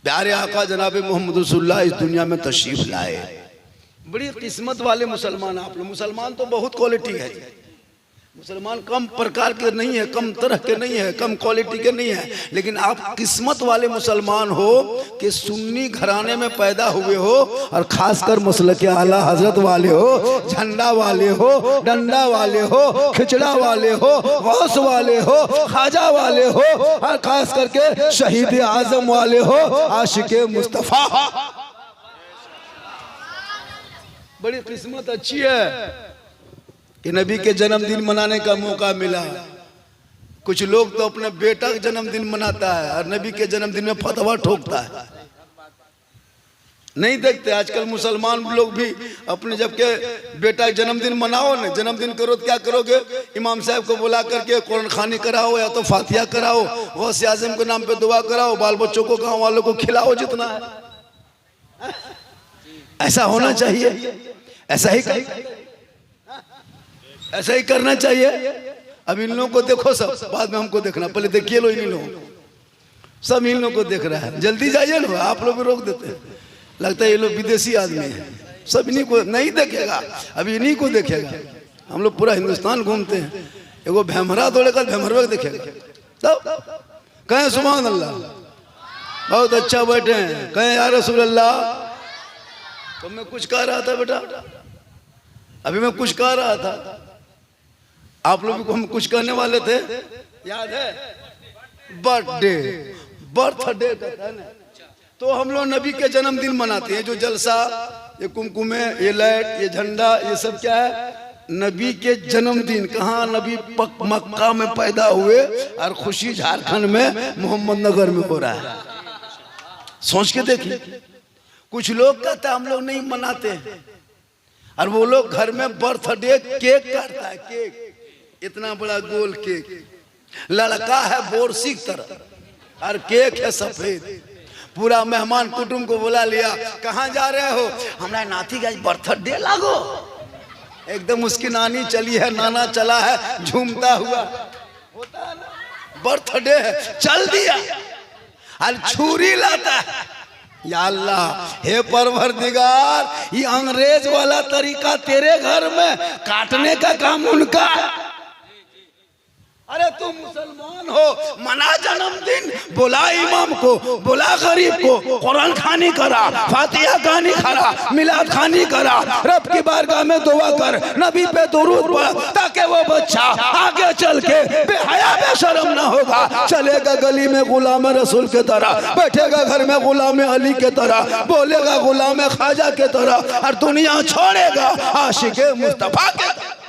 प्यारे आका जनाब मोहम्मद रसूलुल्लाह इस दुनिया में तशरीफ लाए। बड़ी किस्मत वाले मुसलमान आप लोग। मुसलमान तो बहुत क्वालिटी है, मुसलमान कम प्रकार के नहीं है, कम तरह के नहीं है, कम क्वालिटी के नहीं है, लेकिन आप किस्मत वाले मुसलमान हो कि सुन्नी घराने में पैदा हुए हो और खासकर मसलक के आला हजरत वाले हो, झंडा वाले हो, डंडा वाले हो, खिचड़ा वाले हो, गौस वाले हो, खाजा वाले हो और खास करके शहीद आजम वाले हो, आशिके मुस्तफा। बड़ी किस्मत अच्छी है कि नबी के जन्मदिन मनाने का मौका मिला। कुछ लोग तो अपने बेटा का जन्मदिन मनाता है और नबी के जन्मदिन में फतवा ठोकता है। नहीं देखते आजकल मुसलमान लोग भी अपने जबकि बेटा का जन्मदिन मनाओ ना, जन्मदिन करो तो क्या करोगे, इमाम साहब को बुला करके कुरान खानी कराओ या तो फातिहा कराओ, गौसे आजम के नाम पे दुआ कराओ, बाल बच्चों को गाँव वालों को खिलाओ जितना है। ऐसा होना चाहिए, ऐसा ही करना चाहिए। अब इन लोगों को देखो, सब बाद में हमको देखना, पहले देखिए लो इन लोगों को, सब इन लोगों को देख रहा है। जल्दी जाइए ना, आप लोग भी रोक देते हैं, लगता है ये लोग विदेशी आदमी है। सब इन्हीं को नहीं देखेगा, अभी इन्हीं को देखेगा। हम लोग पूरा हिंदुस्तान घूमते हैं, एगो भैमरा दौड़ेगा भैमरवा देखेगा। तब कहें सुभान अल्लाह, बहुत अच्छा बैठे हैं, कहें या रसूल अल्लाह। तो मैं कुछ कह रहा था बेटा, अभी मैं कुछ कह रहा था, आप लोगों को हम कुछ कहने वाले थे, याद है? बर्थडे कहता है ना, तो हम लोग नबी के जन्मदिन मनाते हैं। जो जलसा, ये कुमकुमे, ये लाइट, ये झंडा, ये सब क्या है? नबी के जन्मदिन। कहाँ? नबी मक्का में पैदा हुए और खुशी झारखंड में मोहम्मद नगर में हो रहा है। सोच के देखिए, कुछ लोग कहते हैं हम लोग नहीं मनाते हैं, और वो लोग घर में बर्थडे केक काटता है, केक इतना बड़ा गोल केक, लड़का है बोरसी की तरह और केक है सफेद। पूरा मेहमान कुटुंब को बुला लिया, कहाँ जा रहे हो? हमारा नाती का बर्थडे लागो। एकदम उसकी नानी चली है, नाना चला है, झूमता हुआ होता है ना, बर्थडे है, चल दिया और छुरी लाता है। या अल्लाह, हे परवरदिगार, ये अंग्रेज वाला तरीका तेरे घर में काटने का काम उनका। अरे तुम मुसलमान हो, मना जन्मदिन, बुला इमाम को, बुला गरीब को, कुरान खानी करा, फातिहा खानी करा, मिलाद खानी करा, रब की बारगाह में दुआ कर, नबी पे दुरूद पढ़, ताकि वो बच्चा आगे चल के बेहया बेशर्म ना होगा, चलेगा गली में गुलाम रसूल के तरह, बैठेगा घर में गुलाम अली के तरह, बोलेगा गुलाम ख्वाजा के तरह, और दुनिया छोड़ेगा आशिके मुस्तफा के तरह।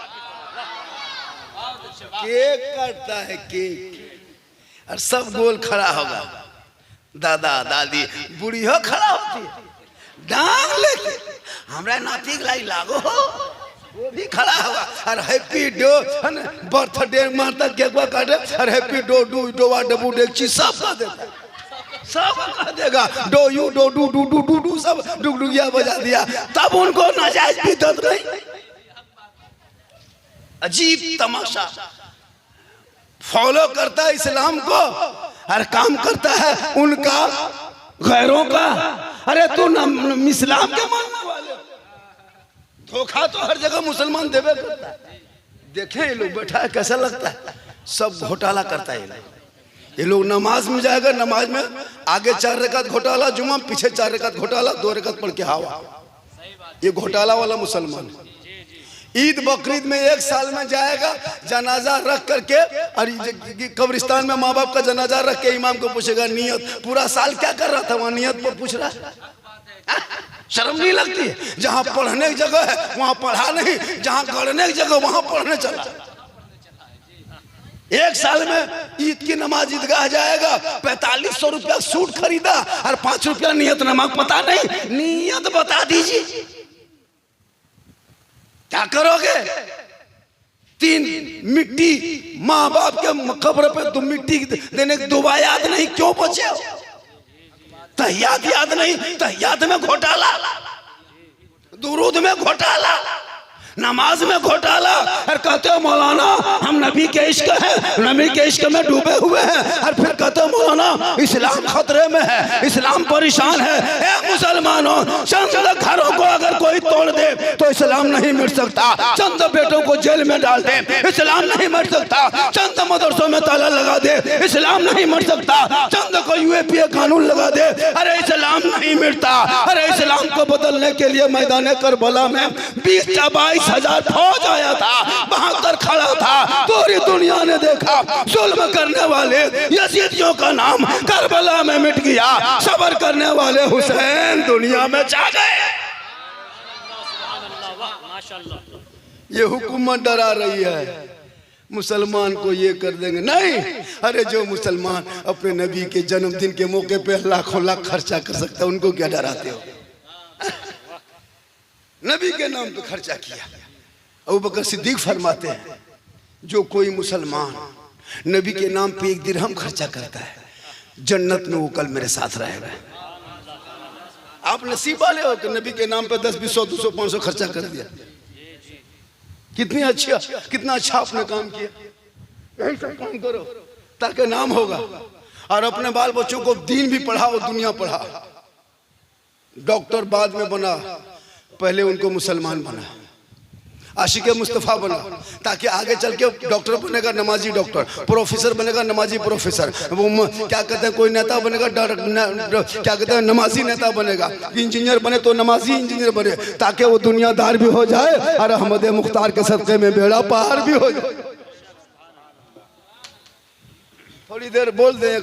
केक काटता है, केक, और सब गोल खड़ा होगा, दादा दादी बुढ़िया खड़ा होती है डांग लेके, हमरा नाती के लाई लागो हो, वो भी खड़ा होगा और हैप्पी डो बर्थडे मारता केक काटे और हैप्पी डो डू डोवा डबू डेक्ची सब कह देता, सब कह देगा, डो यू डो डू डू डू डू डू सब डुगडुगिया बजा दिया। तब उनको नाजायज बिदअत नहीं। अजीब तमाशा, फॉलो करता है इस्लाम को और काम करता है उनका गैरों का। अरे तू इस्लाम के मानने वाले, धोखा तो हर जगह मुसलमान देवे करता है। देखें ये लोग बैठा है, कैसा लगता है, सब घोटाला करता है। ये लोग नमाज में जाएगा, नमाज में आगे 4 रकात घोटाला जुमा, पीछे 4 रकात घोटाला, 2 रकात पढ़ के हावा। ये घोटाला वाला मुसलमान। ईद बकरीद में 1 साल में जाएगा, जनाजा रख करके, और कब्रिस्तान में माँ बाप का जनाजा रख के इमाम को पूछेगा नियत, पूरा साल क्या कर रहा था, वहां नियत पर पूछ रहा है। शर्म नहीं लगती है? जहां पढ़ने की जगह है वहां पढ़ा नहीं, जहां गढ़ने की जगह वहां पढ़ने चला। 1 साल में ईद की नमाज ईदगाह जाएगा, 4500 रुपया सूट खरीदा और 5 रुपया नियत नमाज, पता नहीं, नियत बता दीजिए क्या करोगे? 3 मिट्टी माँ बाप के कब्र पे तुम मिट्टी देने की दुआ याद नहीं, क्यों बचे हो? तहियात याद नहीं, तहियात में घोटाला, दुरूद में घोटाला, नमाज में घोटाला और कहते हो मौलाना हम नबी के इश्क है, नबी के इश्क में डूबे हुए हैं, और फिर कहते हो मौलाना इस्लाम खतरे में है, इस्लाम परेशान है। ए मुसलमानों, चंद घरों को अगर कोई तोड़ दे तो इस्लाम नहीं मिट सकता, चंद बेटों को जेल में डाल दे इस्लाम नहीं मिट सकता, चंद मदरसों में ताला लगा दे इस्लाम नहीं मिट सकता, चंद को यूएपीए कानून लगा दे, अरे इस्लाम नहीं मिटता। अरे इस्लाम को बदलने के लिए मैदान करबला में 22,000 फौज आया था, बहादुर खड़ा था, पूरी दुनिया ने देखा जुल्म करने वाले यजीदियों का नाम करबला में मिट गया, सब्र करने वाले हुसैन दुनिया में छा गए। ये हुकूमत डरा रही है मुसलमान को ये कर देंगे, नहीं। अरे जो मुसलमान अपने नबी के जन्मदिन के मौके पे लाखों लाख खर्चा कर सकता है, उनको क्या डराते हो? नबी के नाम पे खर्चा किया। अबू बकर सिद्दीक फरमाते हैं जो कोई मुसलमान नबी के नाम पे 1 दिरहम खर्चा करता है, जन्नत में वो कल मेरे साथ रहेगा। आप नसीब वाले हो कि नबी के नाम पे 10, 20, 100, 200, 500 खर्चा कर दिया। कितना अच्छा आपने काम किया। यही सब काम करो ताकि नाम होगा, और अपने बाल बच्चों को दीन भी पढ़ाओ, दुनिया पढ़ा। डॉक्टर बाद में बना, पहले उनको मुसलमान बना, आशिक मुस्तफ़ा बना, ताकि आगे चल के डॉक्टर बनेगा नमाजी डॉक्टर, प्रोफेसर बनेगा नमाजी प्रोफेसर, वो क्या कहते हैं कोई नेता बनेगा क्या कहते हैं नमाजी नेता बनेगा, इंजीनियर बने तो नमाजी इंजीनियर बने, ताकि वो दुनियादार भी हो जाए और अहमद मुख्तार के सदक़े में बेड़ा पार भी हो जाए। थोड़ी देर बोल दें,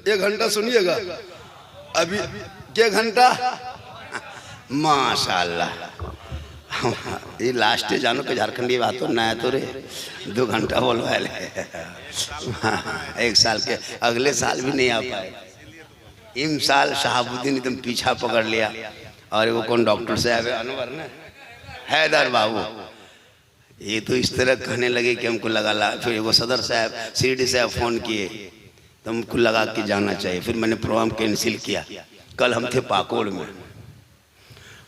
1 घंटा सुनिएगा। अभी क्या घंटा? माशाल्लाह, ये लास्ट जानो के झारखंडी बात हो नया तो रे 2 घंटा बोलवा ले। 1 साल के अगले साल भी नहीं आ पाए। इम साल शहाबुद्दीन एकदम पीछा पकड़ लिया, और वो कौन डॉक्टर साहब है अनवर ने, हैदर बाबू, ये तो इस तरह कहने लगे कि हमको लगा फिर वो सदर साहब सीडी साहब फ़ोन किए तो हमको लगा कि जाना चाहिए। फिर मैंने प्रोग्राम कैंसिल किया। कल हम थे पाकोड़ में,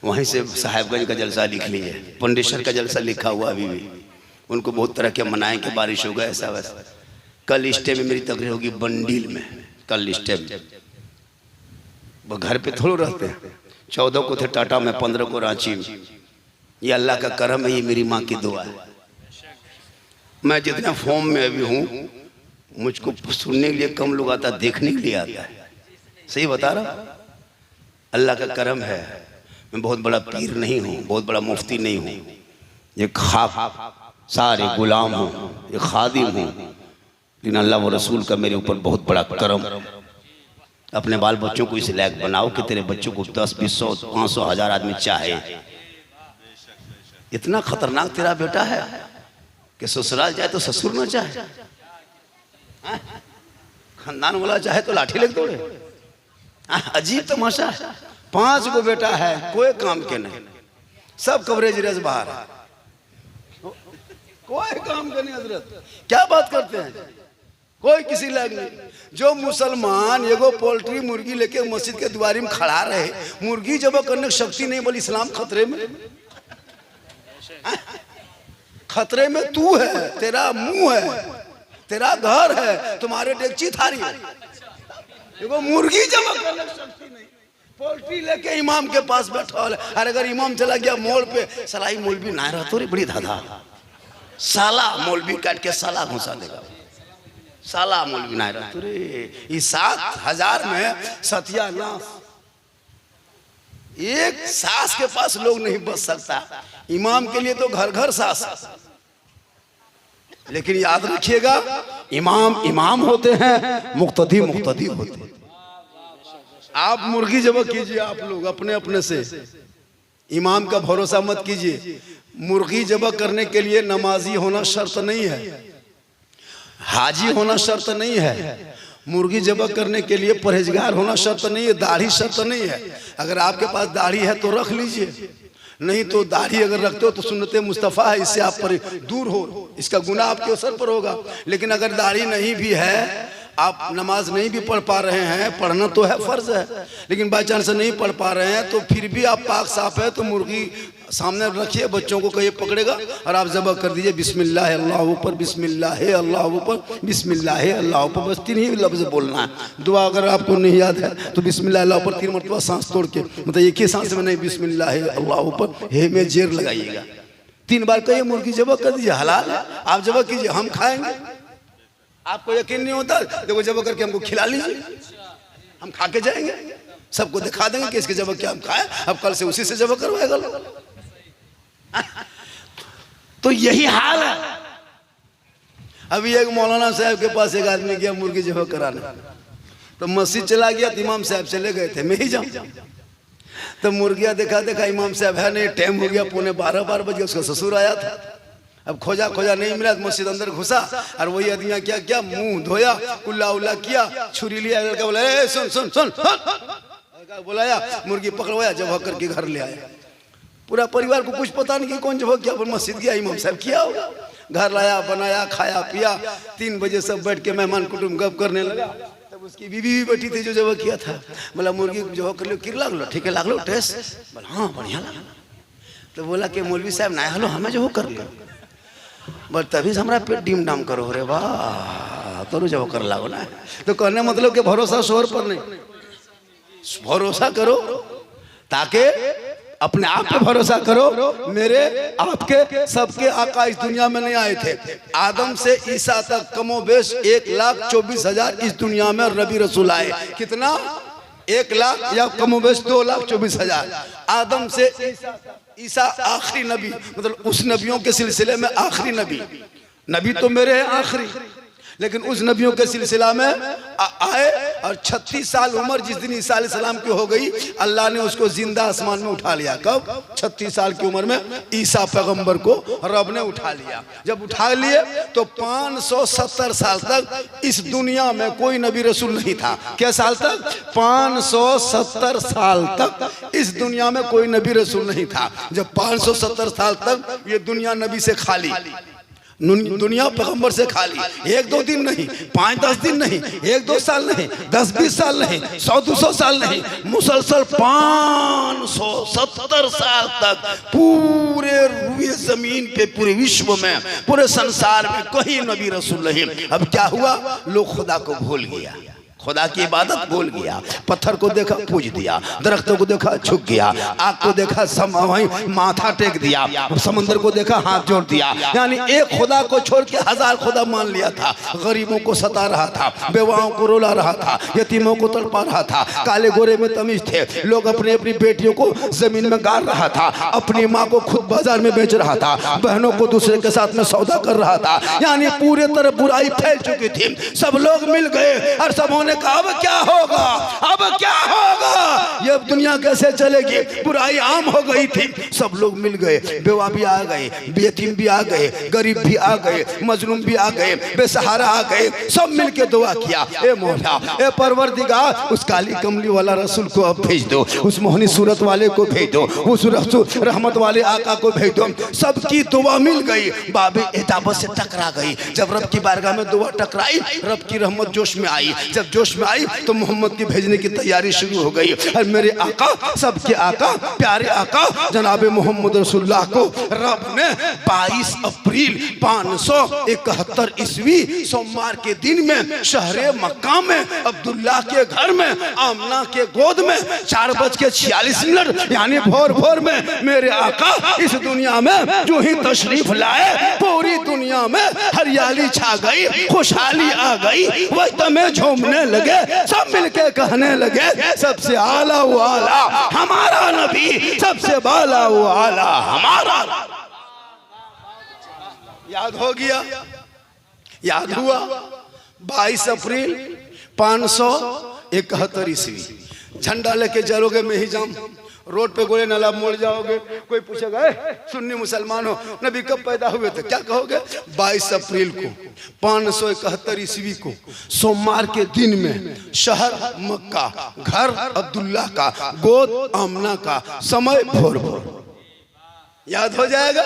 वहीं से साहेबगंज का जलसा लिख लीजिए, पंडेश्वर का जलसा लिखा हुआ अभी भी। उनको बहुत तरह के मनाएं कि बारिश हो गया ऐसा वैसा। कल स्टे में मेरी तकरीर होगी बंडील में, कल स्टे में। वो घर पे थोड़ा रहते हैं। 14 को थे टाटा में, 15 को रांची में। ये अल्लाह का करम है, ये मेरी माँ की दुआ है। मैं जितना फॉर्म में अभी हूँ, मुझको सुनने के लिए कम लोग आता, देखने के लिए आता है। सही बता रहा, अल्लाह का करम है। मैं बहुत बड़ा पीर नहीं हूँ, बहुत बड़ा मुफ्ती नहीं हूँ, ये खाक सारे गुलाम हूँ, ये खादिम हूँ, लेकिन अल्लाह व रसूल का मेरे ऊपर बहुत बड़ा करम। अपने बाल बच्चों को इस लायक बनाओ कि तेरे बच्चों को 10, 20, 100, 500, 1000 आदमी चाहे। इतना खतरनाक तेरा बेटा है कि ससुराल जाए तो ससुर न चाहे, खानदान वाला चाहे तो लाठी लेके दौड़े। अजीब तमाशा है। 5 को बेटा है, कोई काम के नहीं, सब कवरेज रेज बाहर है, कोई काम के नहीं। हजरत क्या बात करते हैं, कोई किसी लायक नहीं। जो मुसलमान एगो पोल्ट्री मुर्गी लेके मस्जिद के द्वारी में खड़ा रहे, मुर्गी जब करने की शक्ति नहीं, बोली इस्लाम खतरे में। खतरे में तू है, तेरा मुंह है, तेरा घर है, तुम्हारे डेगची थारी है। एगो मुर्गी जब करने की शक्ति नहीं, पोल्ट्री लेके इमाम के पास बैठा है। और अगर इमाम चला गया मोड़ पे, सलाई मौलवी ना रहा तो रे बड़ी धाधा, साला मौलवी काट के साला घुसा देगा, साला मौलवी ना रहा तो रे। ये 7,000 में सत्यानाश। एक सास के पास लोग नहीं बच सकता, इमाम के लिए तो घर घर सास। लेकिन याद रखिएगा, इमाम इमाम होते हैं, मुक्तदी मुक्तदी होते हैं। आप मुर्गी जब कीजिए, आप लोग अपने अपने से, इमाम का भरोसा मत कीजिए। मुर्गी जब करने के लिए नमाजी होना शर्त नहीं है, हाजी होना शर्त नहीं है। मुर्गी जब करने के लिए परहेजगार होना शर्त नहीं है, दाढ़ी शर्त नहीं है। अगर आपके पास दाढ़ी है तो रख लीजिए, नहीं तो दाढ़ी अगर रखते हो तो सुन्नते मुस्तफ़ा है, इससे आप पर दूर हो, इसका गुनाह आपके असर पर होगा। लेकिन अगर दाढ़ी नहीं भी है आप नमाज नहीं भी पढ़ पा रहे हैं, पढ़ना तो है फर्ज है, लेकिन बाई चांस नहीं पढ़ पा रहे हैं तो फिर भी आप पाक साफ है तो मुर्गी सामने रखिए, बच्चों को कहिए पकड़ेगा और आप ज़बह कर दीजिए बिस्मिल्लाह अल्लाह ऊपर, बिस्मिल्लाह अल्लाह ऊपर, बिस्मिल्लाह अल्लाह ऊपर, बस 3 ही लफ्ज़ बोलना है। दुआ अगर आपको नहीं याद है तो बिस्मिल्लाह अल्लाह ऊपर 3 मरतबा सांस तोड़ के, मतलब एक ही सांस में नहीं, बिस्मिल्लाह अल्लाह ऊपर हे में जेर लगाइएगा, 3 बार कहिए, मुर्गी ज़बह कर दीजिए, हलाल है, आप ज़बह कीजिए, हम खाएंगे। आपको यकीन नहीं होता, देखो ज़बह करके हमको खिला लीजिए, हम खा के जाएंगे, सबको दिखा देंगे कि इसके ज़बह क्या हम खाए, अब कल से उसी से ज़बह करवाएगा लोग। तो यही हाल है। अभी एक मौलाना साहब के पास एक आदमी गया मुर्गी ज़बह कराने, तो मस्जिद चला गया तो इमाम साहब चले गए थे, मैं ही जाऊं। तो मुर्गियां देखा देखा, इमाम साहब है नहीं, टाइम हो गया 12:15 बजे, उसका ससुर आया था। अब खोजा खोजा नहीं मिला, मस्जिद अंदर घुसा और वही आदमी क्या क्या मुंह धोया, कुल्ला उल्ला किया, छुरी लिया, लड़का बोला ए सुन सुन सुन, बुलाया, मुर्गी पकड़वाया, ज़बह करके घर ले आया। पूरा परिवार को कुछ पता नहीं कि कौन ज़बह किया, पर मस्जिद गया, इमाम साहब किया होगा, घर लाया, बनाया, खाया पिया। 3 बजे सब बैठ के मेहमान कुटुंब गप करने लगा। तब उसकी बीवी भी बैठी थी जो ज़बह किया था। बोला मुर्गी ज़बह कर लो, किर लागलो, ठीक है लागलो टेस्ट, बोला हाँ बढ़िया लगा। तो बोला कि मौलवी साहब ना हलो, हमें ज़बह कर लो, बस तभी हमारा पेट डीम डाम करो, रे वाह तो ज़बह कर लागो ना। तो कहने मतलब कि भरोसा शोर पर नहीं, भरोसा करो, ताकि अपने आप पे भरोसा करो। मेरे आपके सबके आका इस दुनिया में नहीं आए थे, आदम से ईसा तक कमोबेश 1,24,000 इस दुनिया में रबी रसूल आए। कितना? 1 लाख या कमोबेश 2,24,000। आदम से ईसा आखिरी नबी, मतलब उस नबियों के सिलसिले में आखिरी नबी। नबी तो मेरे हैं आखिरी, लेकिन उस नबियों के सिलसिला में आए और 36 साल उम्र जिस दिन ईसा अलैहिस्सलाम की हो गई, अल्लाह ने उसको जिंदा आसमान में उठा लिया। कब? 36 साल की उम्र में ईसा पैगंबर को रब ने उठा लिया। जब उठा लिए तो 570 साल तक इस दुनिया में कोई नबी रसूल नहीं था। क्या साल तक? 570 साल तक इस दुनिया में कोई नबी रसूल नहीं था। जब 570 साल तक ये दुनिया नबी से खाली, दुनिया पैगंबर से खाली, 1-2 दिन नहीं, 5-10 दिन नहीं, 1-2 साल नहीं, 10-20 साल नहीं, 100-200 साल नहीं, मुसलसल 570 साल तक पूरे रुए जमीन पे, पूरे विश्व में, पूरे संसार में कहीं नबी रसूल नहीं। अब क्या हुआ? लोग खुदा को भूल गया, खुदा की इबादत भूल गया। पत्थर को देखा पूज दिया, दरख्तों को देखा झुक गया, आग को देखा वहीं माथा टेक दिया, समंदर को देखा हाथ जोड़ दिया। यानी एक खुदा को छोड़ के 1000 खुदा मान लिया था। गरीबों को सता रहा था, बेवाओं को रुला रहा था, यतीमों को तड़पा रहा था, काले गोरे में तमीज थे। लोग अपनी अपनी बेटियों को जमीन में गाड़ रहा था, अपनी माँ को खुद बाजार में बेच रहा था, बहनों को दूसरे के साथ में सौदा कर रहा था। यानी पूरे तरह बुराई फैल चुकी थी। सब लोग मिल गए और सबों कहा अब क्या होगा, अब क्या होगा, ये दुनिया कैसे चलेगी? बुराई आम हो गई थी। सब लोग मिल गए, बेवा भी आ गए, यतीम भी आ गए, गरीब भी आ गए, मजलूम भी आ गए, बेसहारा आ गए। सब मिलके दुआ किया, ए मौला, ए परवरदिगार, उस काली कमली वाला रसूल को अब भेज दो, उस मोहनी सूरत वाले को भेज दो, उस रहमत वाले आका को भेज दो। सबकी दुआ मिल गई, बाबे इताबत से टकरा गई। जब रब की बारगाह में दुआ टकराई, रब की रहमत जोश में आई। जब जोश में आई तो मोहम्मद की भेजने की तैयारी शुरू हो गई। और मेरे आका, सबके आका, प्यारे आका जनाब मोहम्मद रसूलुल्लाह को रब ने 22 अप्रैल 571 ईस्वी सोमवार के दिन में शहरे मक्का में अब्दुल्ला के घर में आमना के गोद में 4:46 यानी भोर भोर में मेरे आका इस दुनिया में जो ही तशरीफ लाए, पूरी दुनिया में हरियाली छा गई, खुशहाली आ गई। वह तमें झूमने लगे, सब मिलके कहने लगे सबसे आला वो आला हमारा नबी, सबसे बाला वो आला हमारा। याद हो गया? याद हुआ? 22 अप्रैल 571 ईस्वी। झंडा लेके चलोगे मैं ही जाऊं, रोड पे गोले नाला मोड़ जाओगे, कोई पूछेगा सुन्नी मुसलमान हो, नबी कब पैदा हुए थे, क्या कहोगे? 22 अप्रैल को 571 ईस्वी को सोमवार के दिन में शहर मक्का, घर अब्दुल्ला का, गोद आमना का, समय भोर भोर। याद हो जाएगा?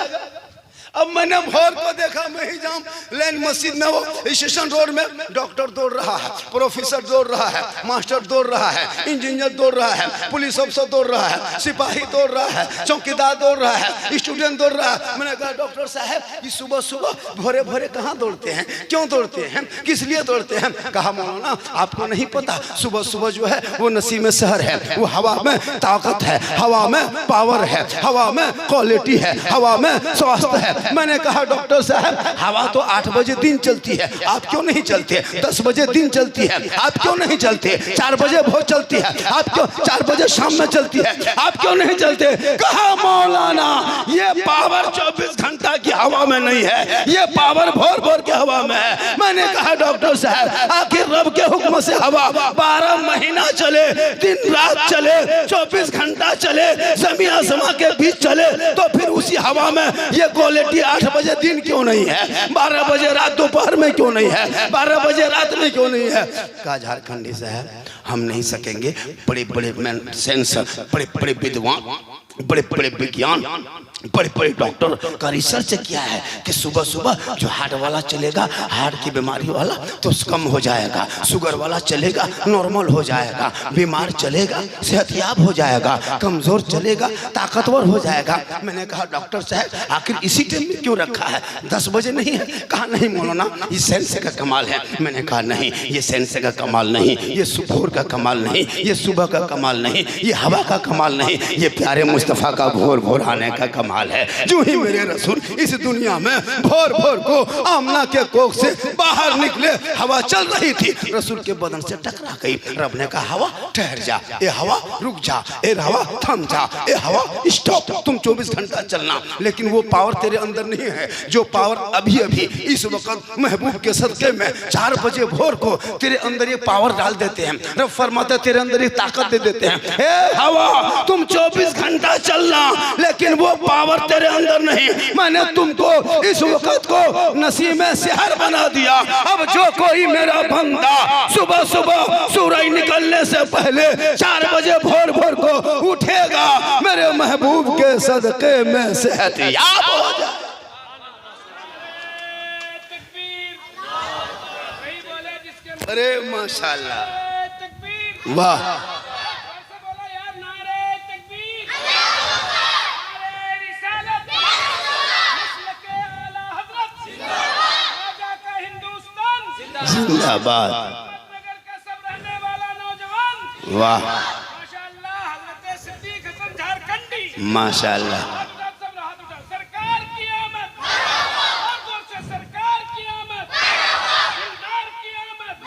अब मैंने भोर को देखा, मैं ही जाऊं लेन मस्जिद में, वो स्टेशन रोड में डॉक्टर दौड़ रहा है, प्रोफेसर दौड़ रहा है, मास्टर दौड़ रहा है, इंजीनियर दौड़ रहा है, पुलिस अफसर दौड़ रहा है, सिपाही दौड़ रहा है, चौकीदार दौड़ रहा है, स्टूडेंट दौड़ रहा है। मैंने कहा डॉक्टर साहब ये सुबह सुबह भोरे भोरे कहाँ दौड़ते हैं, क्यों दौड़ते हैं, किस लिए दौड़ते हैं? कहा मौलाना आपको नहीं पता, सुबह सुबह जो है वो नसीम शहर है, वो हवा में ताकत है, हवा में पावर है, हवा में क्वालिटी है, हवा में स्वास्थ्य है। मैंने कहा डॉक्टर साहब हवा तो 8 बजे दिन चलती है, आप क्यों नहीं चलते? 10 बजे दिन चलती है, आप क्यों नहीं चलते? 4 बजे भोर चलती है, आप क्यों 4 बजे शाम में चलती है, आप क्यों नहीं चलते? कहा मौलाना ये पावर 24 घंटा की हवा में नहीं है, ये पावर भोर भोर के हवा में है। मैंने कहा डॉक्टर साहब आखिर रब के हुक्म से हवा 12 महीना चले, दिन रात चले, 24 घंटा चले, ज़मीन आसमां के बीच चले, तो फिर उसी हवा में ये क्वालिटी 8 बजे दिन क्यों नहीं है, 12 बजे रात दोपहर में क्यों नहीं है, 12 बजे रात में क्यों नहीं है? कहा झारखंडी साहब हम नहीं सकेंगे, बड़े बड़े सेंसर, बड़े बड़े विद्वान, बड़े बड़े विज्ञान, बड़े बड़े डॉक्टर का रिसर्च किया है कि सुबह सुबह जो हार्ट वाला चलेगा, हार्ट की बीमारी वाला तो कम हो जाएगा, शुगर वाला चलेगा नॉर्मल हो जाएगा, बीमार चलेगा सेहतयाब हो जाएगा, कमजोर चलेगा ताकतवर हो जाएगा। मैंने कहा डॉक्टर साहब आखिर इसी टाइम में क्यों रखा है, 10 बजे नहीं है? कहा नहीं मौलाना ये साइंस का कमाल है। मैंने कहा नहीं ये साइंस का कमाल नहीं, ये भोर का कमाल नहीं, ये सुबह का कमाल नहीं, ये हवा का कमाल नहीं, ये प्यारे मुस्तफ़ा का भोर भोर आने का कमाल है। जो ही मेरे रसूल इस दुनिया में भोर भोर को आमना के कोख से बाहर निकले, हवा चल रही थी, रसूल के बदन से टकरा गई। रब ने कहा हवा ठहर जा, ए हवा रुक जा, ए हवा थम जा, ए हवा स्टॉप, तुम 24 घंटा चलना। लेकिन वो पावर तेरे अंदर नहीं है, जो पावर अभी अभी इस वक्त महबूब के सदके में 4 बजे भोर को तेरे अंदर ये पावर डाल देते हैं। रब फरमाते तेरे अंदर ये ताकत दे देते हैं, ए हवा तुम 24 घंटा चलना, लेकिन वो पावर तेरे अंदर नहीं। मैंने तुमको इस वक्त को नसीम शहर बना दिया। अब जो कोई मेरा बंदा सुबह सुबह सूरज निकलने से पहले 4 बजे भोर भोर को उठेगा, मेरे महबूब के सदके में सेहतयाब हो जाए। अरे माशाल्लाह वाह, जिंदाबाद, वाह माशाल्लाह, सरकार की आमद, सरकार की आमद, की आमद,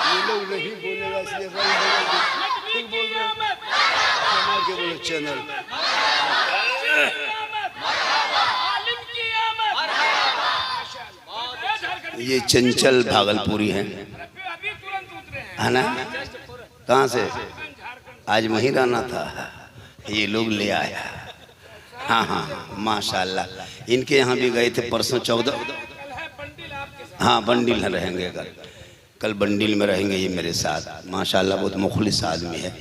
ये लोग नहीं बोलेगा इसलिए बोले चैनल ये चंचल भागलपुरी है ना? कहाँ से? आज वहीं रहना था, ये लोग ले आया। हाँ हाँ माशाल्लाह, इनके यहाँ भी गए थे परसों 14। हाँ बंडिल रहेंगे, कल बंडिल में रहेंगे ये मेरे साथ। माशाल्लाह बहुत मुखलिस आदमी है।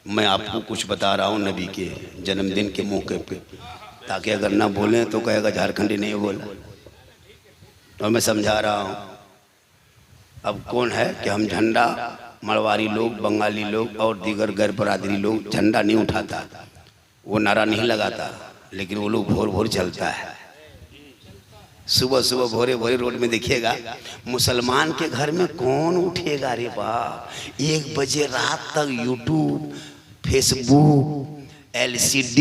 मैं आपको कुछ बता रहा हूँ नबी के जन्मदिन के मौके पे, ताकि अगर ना बोलें तो कहेगा झारखंडी नहीं बोला। और मैं समझा रहा हूँ, अब कौन है कि हम झंडा, मरवारी लोग, बंगाली लोग और दीगर गैर बरादरी लोग झंडा नहीं उठाता, वो नारा नहीं लगाता, लेकिन वो लोग भोर भोर चलता है। सुबह सुबह भोरे भोरे रोड में देखिएगा, मुसलमान के घर में कौन उठेगा रे बाप, 1 बजे रात तक YouTube, Facebook, LCD,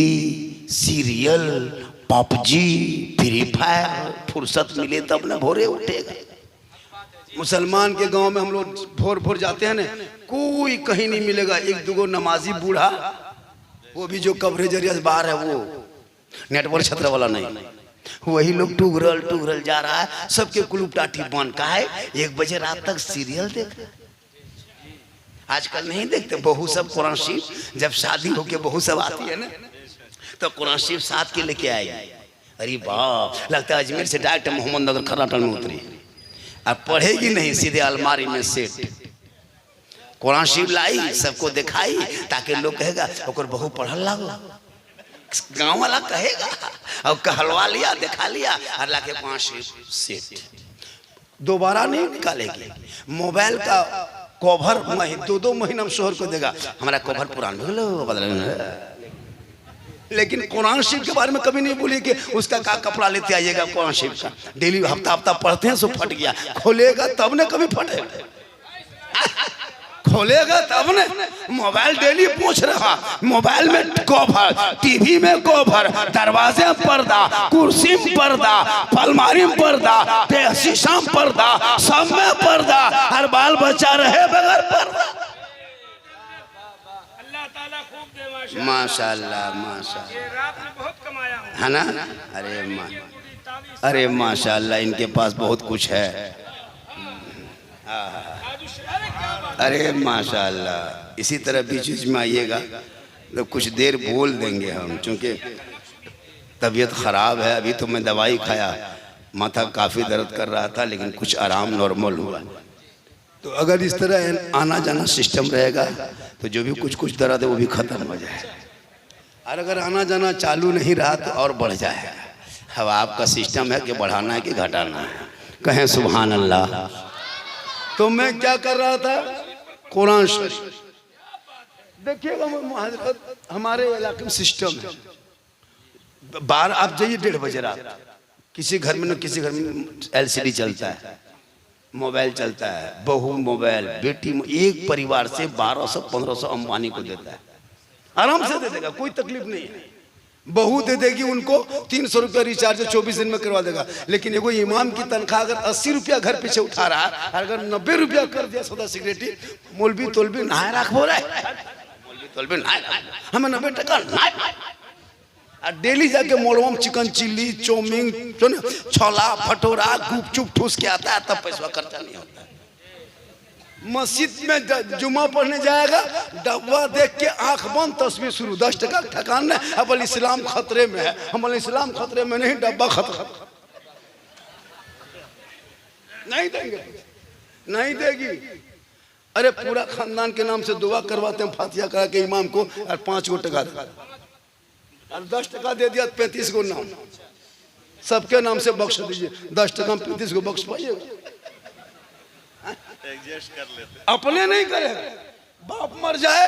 serial, PUBG, free fire, फुर्सत मिले तब ना भोरे उठेगा। मुसलमान के गांव में हम लोग भोर भोर जाते हैं ना, कोई कहीं नहीं मिलेगा, 1-2 नमाजी बूढ़ा, वो भी जो कवरेज बाहर है, वो नेटवर्क छत्र वाला नहीं, वही लोग टुगरल जा रहा है, सबके कुलूप टाटी बन का है, 1 बजे रात तक सीरियल देख। आजकल नहीं देखते, बहू सब कुरान शरीफ, जब शादी होके बहू सब आती है ना, तो कुरान शरीफ साथ के लेके आएगी। अरे बाप, लगता है अजमेर से डायरेक्ट मोहम्मद नगर खराटन में उतरी। अब पढ़ेगी नहीं, सीधे अलमारी में सेट कुरान शरीफ लाई, सबको दिखाई, ताकि लोग कहेगा ओकर बहू पढ़ल लागो। गांव वाला कहेगा और कहलवा लिया, दिखा लिया, अल्लाह के 5 सेट दोबारा नहीं निकालेगी। मोबाइल का कवर 2-2 महीना में शोहर को देगा, हमारा कवर पुराना। लेकिन कुरान शरीफ के बारे में कभी नहीं बोली कि उसका का कपड़ा लेते आइएगा। कुरान शरीफ का डेली हफ्ता पढ़ते हैं, सो फट गया, खोलेगा तब ने कभी फटे, खोलेगा तब ने। मोबाइल डेली पूछ रहा, मोबाइल में कवर, टीवी में कवर, दरवाजे में पर्दा, कुर्सी में पर्दा, अलमारी में पर्दा, शीशा में पर्दा, सब में पर्दा, हर बाल बच्चा रहे बगैर पर्दा। अल्लाह ताला खूब दे माशाल्लाह माशाल्लाह। ये रात में बहुत कमाया हूं, है ना? अरे माशाल्लाह, इनके पास बहुत कुछ है। अरे माशाल्लाह। इसी तरह बीच बीच में आइएगा तो कुछ देर बोल देंगे हम, क्योंकि तबीयत ख़राब है। अभी तो मैं दवाई खाया, माथा काफ़ी दर्द कर रहा था, लेकिन कुछ आराम नॉर्मल हुआ। तो अगर इस तरह आना जाना सिस्टम रहेगा तो जो भी कुछ दर्द है वो भी खत्म हो जाए। और अगर आना जाना चालू नहीं रहा तो और बढ़ जाएगा। अब आपका सिस्टम है कि बढ़ाना है कि घटाना है। कहें सुभान अल्लाह। तो मैं क्या कर रहा था, कुरान शरीफ देखिएगा। हजरत हमारे इलाके में सिस्टम है, बार आप जाइए 1:30 बजे रात, किसी घर में न किसी घर में LCD चलता है, मोबाइल चलता है, बहू मोबाइल, बेटी, एक परिवार से 1200-1500 अंबानी को देता है, आराम से दे देगा, कोई तकलीफ नहीं है। बहू दे देगी उनको 300 रुपया रिचार्ज 24 दिन में करवा देगा। लेकिन एगो इमाम की तनख्वाह अगर 80 रुपया घर पीछे उठा रहा है, अगर 90 रुपया कर दिया सौदा सिगरेटी, मौलवी तोलबी नहाए रखबो रहे, मौलवी तोलबे नहाए हमें 90 टका नहाए। डेली जाके मॉलवा में चिकन चिल्ली, चाउमीन, छोला भटूरा, गुपचुप ठूस के आता है, तब पैसा खर्चा नहीं होता। मस्जिद में जुमा पढ़ने जाएगा, डब्बा देख के आंख बंद, तस्वीर शुरू, 10 टका ठकान नहीं। अब इस्लाम खतरे में है, हम इस्लाम खतरे में नहीं, डब्बा खतरा नहीं देंगे, नहीं देगी। अरे पूरा खानदान के नाम से दुआ करवाते हैं, फातिहा करा के इमाम को, और 5 गो टका और 10 टका दे दिया, 35 गो नाम सबके नाम से बख्श दीजिए। 10 टका में 35 गो बख्श पाइएगा। एडजस्ट कर लेते, अपने नहीं करे, बाप मर जाए,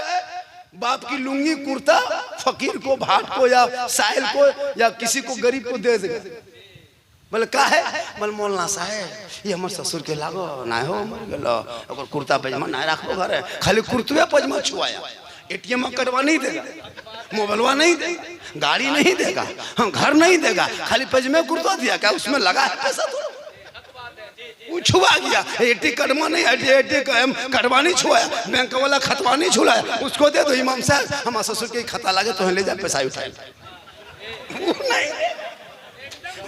बाप की लुंगी कुर्ता फकीर को, भाट को या साहिल को या किसी को गरीब को दे देगा। बोले का है, बोले मौलाना साहब ये हमारे ससुर के लागो ना हो, मर गलो, अगर कुर्ता पैजामा ना रखो घरे, खाली कुर्तवे पैजामा छुआया, ATM में कटवा नहीं देगा, मोबाइलवा नहीं देगा, गाड़ी नहीं देगा, हम घर नहीं देगा, खाली पैजामे कुर्ता दिया, क्या उसमें लगा है पैसा? तो छुआ गया, ATM कटवा नहीं, ATM कटवा नहीं छुआया, बैंक वाला खतवा नहीं छुलाया, उसको दे दो इमाम साहब, हमारे ससुर के खता लगे तो ले जा पैसा उठाए। नहीं,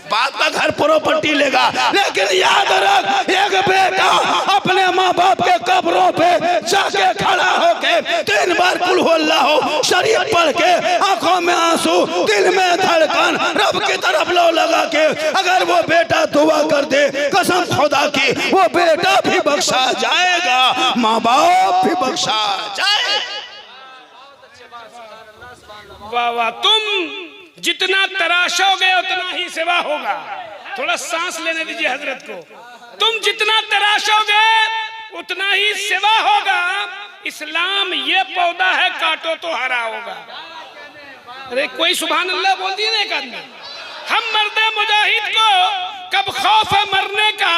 बाप का घर प्रॉपर्टी लेगा, लेकिन याद रख, एक बेटा अपने माँ बाप के कब्रों पे जाके खड़ा होके 3 बार कुल हो अल्लाह शरीफ पढ़ के, आंखों में आंसू, दिल में धड़कन, रब की तरफ लो लगा के, अगर वो बेटा दुआ कर दे, कसम खुदा की, वो बेटा भी बख्शा जाएगा, माँ बाप भी बख्शा जाए। वाह वाह, तुम जितना तराशोगे उतना ही सेवा होगा। थोड़ा सांस लेने दीजिए हजरत को। तुम जितना तराशोगे उतना ही सेवा होगा। इस्लाम ये पौधा है, काटो तो हरा होगा। अरे कोई सुभान अल्लाह बोल दिए ना एक आदमी। हम मर्दे मुजाहिद को कब खौफ है मरने का,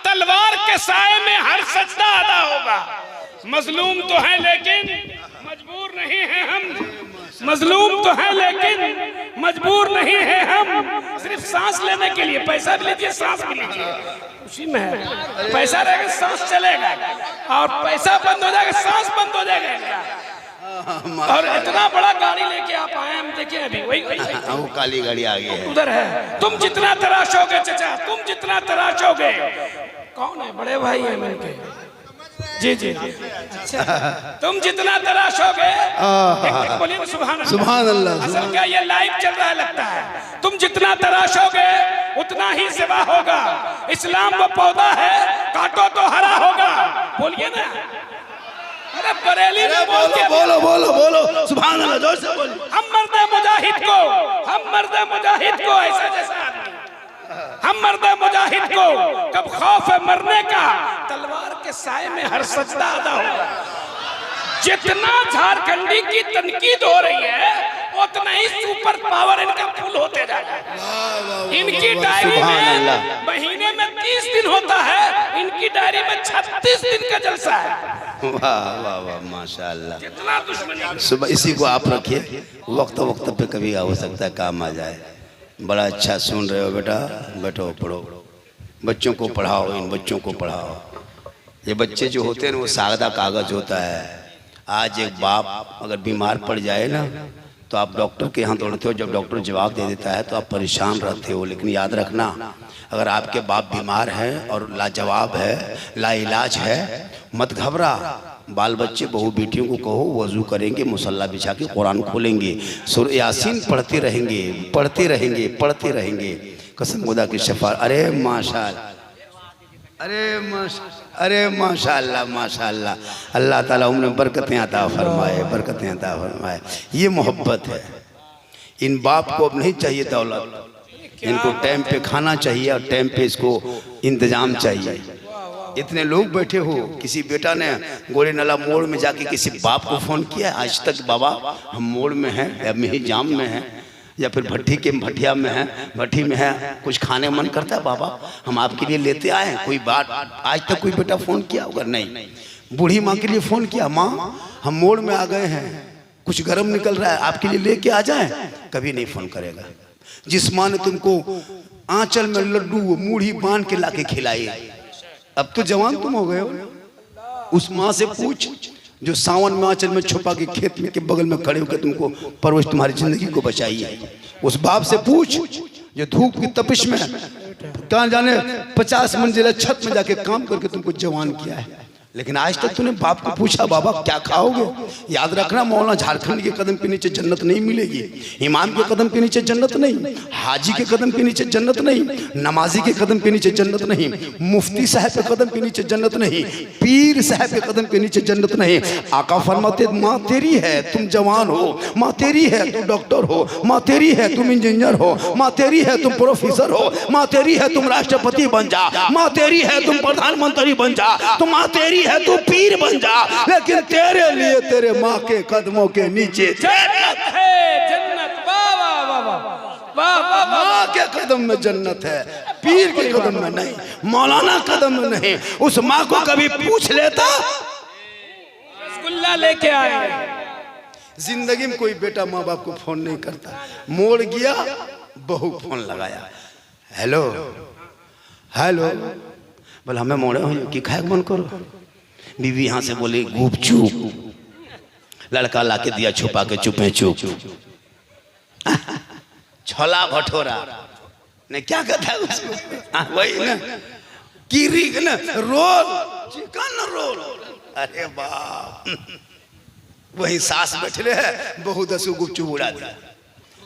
तलवार के साए में हर सजदा अदा होगा। मजलूम तो है लेकिन मजबूर नहीं है हम, मजलूम तो है लेकिन मजबूर नहीं है हम। सिर्फ सांस लेने के लिए पैसा भी लीजिए, सांस भी लीजिए, उसी में है। पैसा रहेगा सांस चलेगा, और पैसा बंद हो जाएगा सांस बंद हो जाएगा। और इतना बड़ा गाड़ी लेके आप आए, हम देखे अभी वही वो काली गाड़ी आ गई है, उधर है। तुम जितना तराशोगे चचा, तुम जितना तराशोगे, कौन है बड़े भाई है मेरे के, जी जी अच्छा, तुम जितना तराशोगे, बोलिए सुभान अल्लाह। असल क्या ये लाइव चल रहा है लगता है। तुम जितना तराशोगे उतना ही सेवा होगा। इस्लाम वो पौधा है, काटो तो हरा होगा। बोलिए ना, अरे बरेली में बोलो बोलो बोलो बोलो सुभान अल्लाह, जोर से बोलो। हम मर्द मुजाहिद मुजाहिद को, हम मर्द मुजाहिद को, ऐसा जैसा आदमी, हम मर्द मुजाहिद को कब खौफ है मरने का, तलवार के साए में हर सजदा अदा होगा। जितना झारखंडी की तनकीद हो रही है उतना ही सुपर पावर इनका फुल होते जा रहा है। इनकी डायरी में महीने में 30 दिन होता है, इनकी डायरी में 36 दिन का जलसा है। वाह वाह वाह माशाल्लाह। जितना दुश्मनी सुबह इसी को आप रखिए, वक्त वक्त पे कभी हो सकता है काम आ जाए। बड़ा अच्छा सुन रहे हो बेटा, बैठो पढ़ो, बच्चों को पढ़ाओ, इन बच्चों को पढ़ाओ। ये बच्चे जो होते हैं ना वो सादा कागज होता है। आज एक बाप अगर बीमार पड़ जाए ना तो आप डॉक्टर के यहाँ दौड़ते हो, जब डॉक्टर जवाब दे देता है तो आप परेशान रहते हो। लेकिन याद रखना, अगर आपके बाप बीमार हैं और लाजवाब है, लाइलाज है, मत घबरा। बाल बच्चे बहू बेटियों को कहो वजू करेंगे, मुसल्ला बिछा के कुरान खोलेंगे, सूरह यासीन पढ़ते रहेंगे, पढ़ते रहेंगे, पढ़ते रहेंगे। कसम खुदा की शफा। अरे माशाल्लाह, अरे माशाल्लाह माशाल्लाह। अल्लाह ताला उम्र में बरकतें अता फरमाए, बरकतें अता फरमाए। ये मोहब्बत है। इन बाप को अब नहीं चाहिए दौलत, इनको टाइम पे खाना चाहिए और टाइम पे इसको इंतजाम चाहिए। इतने लोग बैठे हो, किसी बेटा ने गोरे नाला मोड़ में जाके किसी बाप को फ़ोन किया आज तक? बाबा हम मोड़ में हैं या मेहिजाम में हैं या फिर भट्टी के भटिया में है, भट्टी में है, कुछ खाने मन करता है बाबा हम आपके लिए लेते आए? कोई बात आज तक कोई बेटा फ़ोन किया होगा? नहीं। बूढ़ी माँ के लिए फ़ोन किया, माँ हम मोड़ में आ गए हैं, कुछ गर्म निकल रहा है, आपके लिए लेके आ जाएं? कभी नहीं फ़ोन करेगा। जिस माँ ने तुमको आंचल में लड्डू मूढ़ी बांध के लाके खिलाई, अब तो जवान तुम हो गए हो, उस माँ से पूछ जो सावन में आंचल में छुपा के खेत में के बगल में खड़े होकर तुमको परवरिश तुम्हारी जिंदगी को बचाई है। उस बाप से पूछ जो धूप की तपिश में कहाँ जाने 50 मंजिला छत में जाके काम करके तुमको जवान किया है। लेकिन आज तक तूने बाप को पूछा बाबा क्या खाओगे? याद रखना, मौलाना झारखंड के कदम के नीचे जन्नत नहीं मिलेगी, इमाम के कदम के नीचे जन्नत नहीं, हाजी के कदम के नीचे जन्नत नहीं, नमाजी के कदम के नीचे जन्नत नहीं, मुफ्ती साहब के कदम के नीचे जन्नत नहीं, पीर साहब के कदम के नीचे जन्नत नहीं। आका फरमाते माँ तेरी है तुम जवान हो, माँ तेरी है तुम डॉक्टर हो, माँ तेरी है तुम इंजीनियर हो, माँ तेरी है तुम प्रोफेसर हो, माँ तेरी है तुम राष्ट्रपति बन जा, माँ तेरी है तुम प्रधानमंत्री बन जा, तो माँ तेरी है तू पीर बन जा। लेकिन तेरे लिए तेरे माँ के कदमों के नीचे जन्नत है, जन्नत। वाह वाह वाह वाह वाह वाह। माँ के कदम में जन्नत है, पीर के कदम में नहीं, मौलाना कदम में नहीं। उस माँ को कभी पूछ लेता, रसगुल्ला लेके आए। जिंदगी में कोई बेटा माँ बाप को फोन नहीं करता। मोड़ गया, बहू फोन लगाया, हेलो हेलो, बोले हमें मोड़े हो कि खाए मन करो। बीवी यहाँ से बोली गुपचुप, लड़का लाके दिया छुपा के चुपे चुप। छोला भटोरा ने क्या कहता है उसको? वही ना कीरी ना रोल, चिकन रोल। अरे बाप, वही सास बैठे है, बहू 10 गुपचुप उड़ा दिया।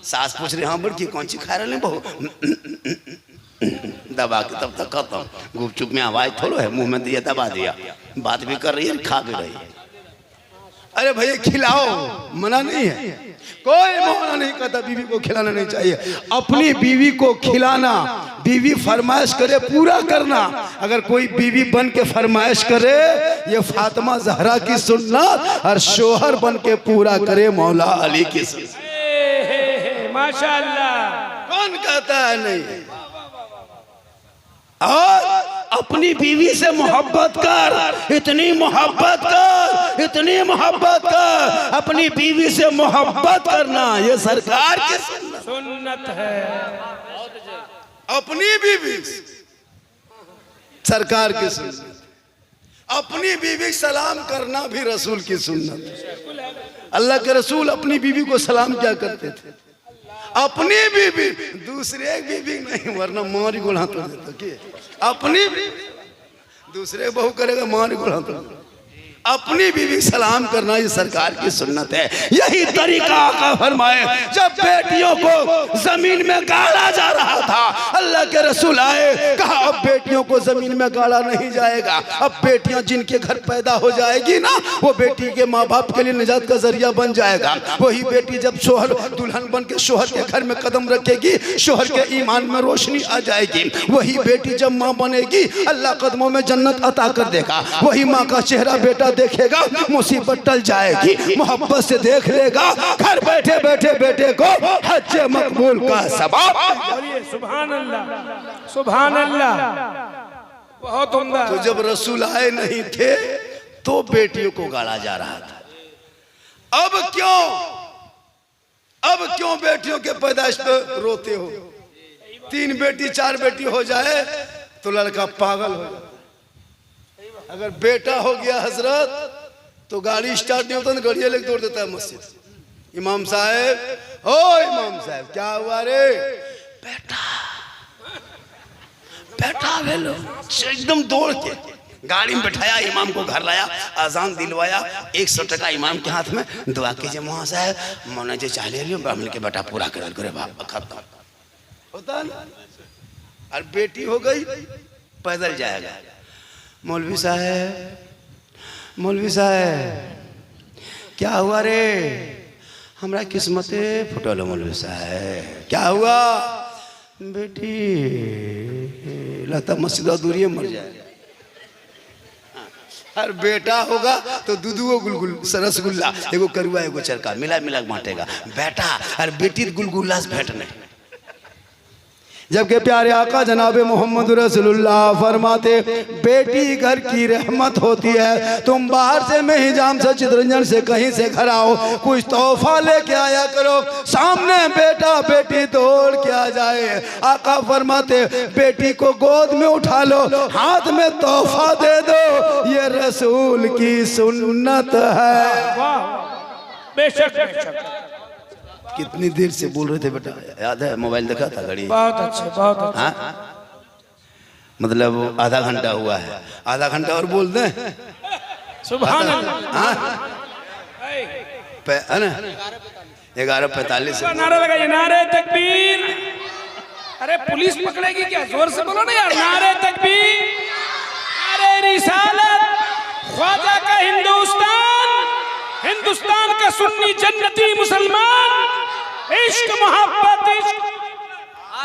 सास पूछ रहे हाँ बड़की कौन सी खा रहे? बहू दबा के तब तक खत्म। गुपचुप में आवाज थोड़ो है, मुंह में दिया दबा दिया, बात भी कर रही है खा भी रही है। अरे भैया खिलाओ, मना नहीं है, कोई मना नहीं कहता बीवी को खिलाना नहीं चाहिए। अपनी बीवी को खिलाना, बीवी फरमाइश करे पूरा करना। अगर कोई बीवी बन के फरमाइश करे ये फातिमा जहरा की सुन्नत, और शोहर बन के पूरा करे मौला अली की सुन्नत। माशाअल्लाह, कौन कहता है नहीं? और अपनी बीवी से मोहब्बत कर, इतनी मोहब्बत कर, इतनी मोहब्बत कर, अपनी बीवी से मोहब्बत करना ये सरकार की सुन्नत है। अपनी बीवी सरकार की सुन्नत, अपनी बीवी सलाम करना भी रसूल की सुन्नत। अल्लाह के रसूल अपनी बीवी को सलाम क्या करते थे? अपनी बीवी, दूसरे बीवी नहीं, वरना मारी गोला तोड़ देता। अपनी दूसरे बहू करेगा मारी गोला तोड़। अपनी बीवी सलाम करना ये सरकार की सुन्नत है। यही तरीका आका फरमाए जब बेटियों को जमीन में गाड़ा जा रहा था, अल्लाह के रसूल आए, कहा अब बेटियों को जमीन में गाड़ा नहीं जाएगा। अब बेटियां जिनके घर पैदा हो जाएगी ना, वो बेटी के माँ बाप के लिए निजात का जरिया बन जाएगा। वही बेटी जब शोहर दुल्हन बन के शोहर के घर में कदम रखेगी, शोहर के ईमान में रोशनी आ जाएगी। वही बेटी जब माँ बनेगी, अल्लाह कदमों में जन्नत अता कर देगा। वही माँ का चेहरा बेटा देखेगा, मुसीबत टल जाएगी, मोहब्बत से देख लेगा, घर बैठे बैठे बेटे को हज मकबूल का सबब। सुभान अल्लाह, सुभान अल्लाह, बहुत उम्दा। तो जब रसूल आए नहीं थे तो बेटियों को गाड़ा जा रहा था। अब क्यों बेटियों के पैदाइश पे रोते हो? 3 बेटी 4 बेटी हो जाए तो लड़का पागल हो जाए। अगर बेटा हो गया हजरत तो गाड़ी स्टार्ट नहीं होता, तो गाड़ियां लेके दौड़ देता है मस्जिद। इमाम साहब, ओ इमाम साहब क्या हुआ रे? बेटा बेटा भेलो। एकदम दौड़ के गाड़ी में बैठाया, इमाम को घर लाया, अजान दिलवाया, 100 टका इमाम के हाथ में, दुआ कीजिए वहां साहब, मौना जी चाह लियो ब्राह्मण के बेटा पूरा कर करे बाप खत्म होता ना। और बेटी हो गई पैदल जाएगा। मौलवी साहब क्या हुआ रे? हमरा किस्मते फुटल। मौलवी साहब क्या हुआ? बेटी लगता मस्जिद दूरी मर जाए। हर बेटा होगा तो दूधू गुलगुल रसगुल्ला, एगो करुआ एगो चरका मिला मिला बांटेगा। बेटा और बेटी गुलगुल्ला से भेंट नहीं। जबकि प्यारे आका जनाबे मोहम्मद रसूलुल्लाह फरमाते, बेटी घर की रहमत होती है। तुम बाहर से मेहिजाम से चितरंजन से कहीं से घर आओ, कुछ तोहफा लेके आया करो। सामने बेटा बेटी दौड़ के आ जाए, आका फरमाते बेटी को गोद में उठा लो, हाथ में तोहफा दे दो, ये रसूल की सुन्नत है। बेशक बेशक। कितनी देर से बोल रहे थे बेटा, याद है? मोबाइल देखा था घड़ी? बहुत अच्छे, बहुत अच्छे। हाँ? मतलब आधा घंटा हुआ है, आधा घंटा और बोल दें। सुभान अल्लाह। है ना 11:45। नारा लगाइए, नारे तकबीर। अरे पुलिस पकड़ेगी क्या? जोर से बोलो ना यार। नारे तकबीर, नारे रिसालत। ख्वाजा का हिंदुस्तान का सुन्नी जन्नती मुसलमान, इश्क मोहब्बत इश्क।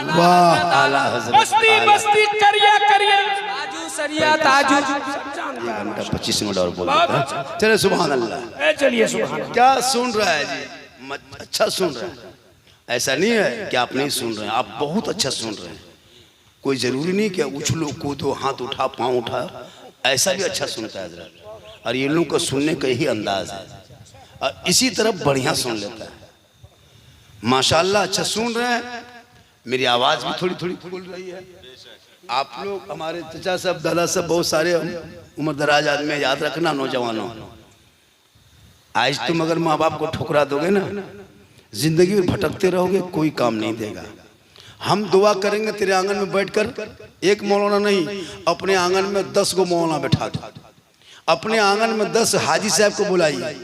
वाह आला हज़रत, बस्ती बस्ती करिया करिया, ताजू सरिया ताजू। 1:25 और बोल देता है। चले सुभान अल्लाह। चलिए सुभान। क्या सुन रहा है जी? अच्छा सुन रहा है। ऐसा नहीं है कि आप नहीं सुन रहे हैं, आप बहुत अच्छा सुन रहे हैं। कोई जरूरी नहीं कि उछलो कूदो, हाथ उठा पाँव उठा, ऐसा भी अच्छा सुनता है हजरत। और ये लोग को सुनने का यही अंदाज है, और इसी तरफ बढ़िया सुन लेता है। माशाल्लाह अच्छा सुन रहे हैं। मेरी आवाज़ भी थोड़ी थोड़ी खुल रही है। आप लोग हमारे चचा साहब, दादा साहब, बहुत सारे उम्र दराज आदमी, याद रखना नौजवानों, आज तुम अगर माँ बाप को ठुकरा दोगे ना, जिंदगी में भटकते रहोगे, कोई काम नहीं देगा। हम दुआ करेंगे तेरे आंगन में बैठकर, एक मौलाना नहीं, अपने आंगन में 10 गो मौलाना बैठा दो। अपने आंगन में 10 हाजी साहब को बुलाइए,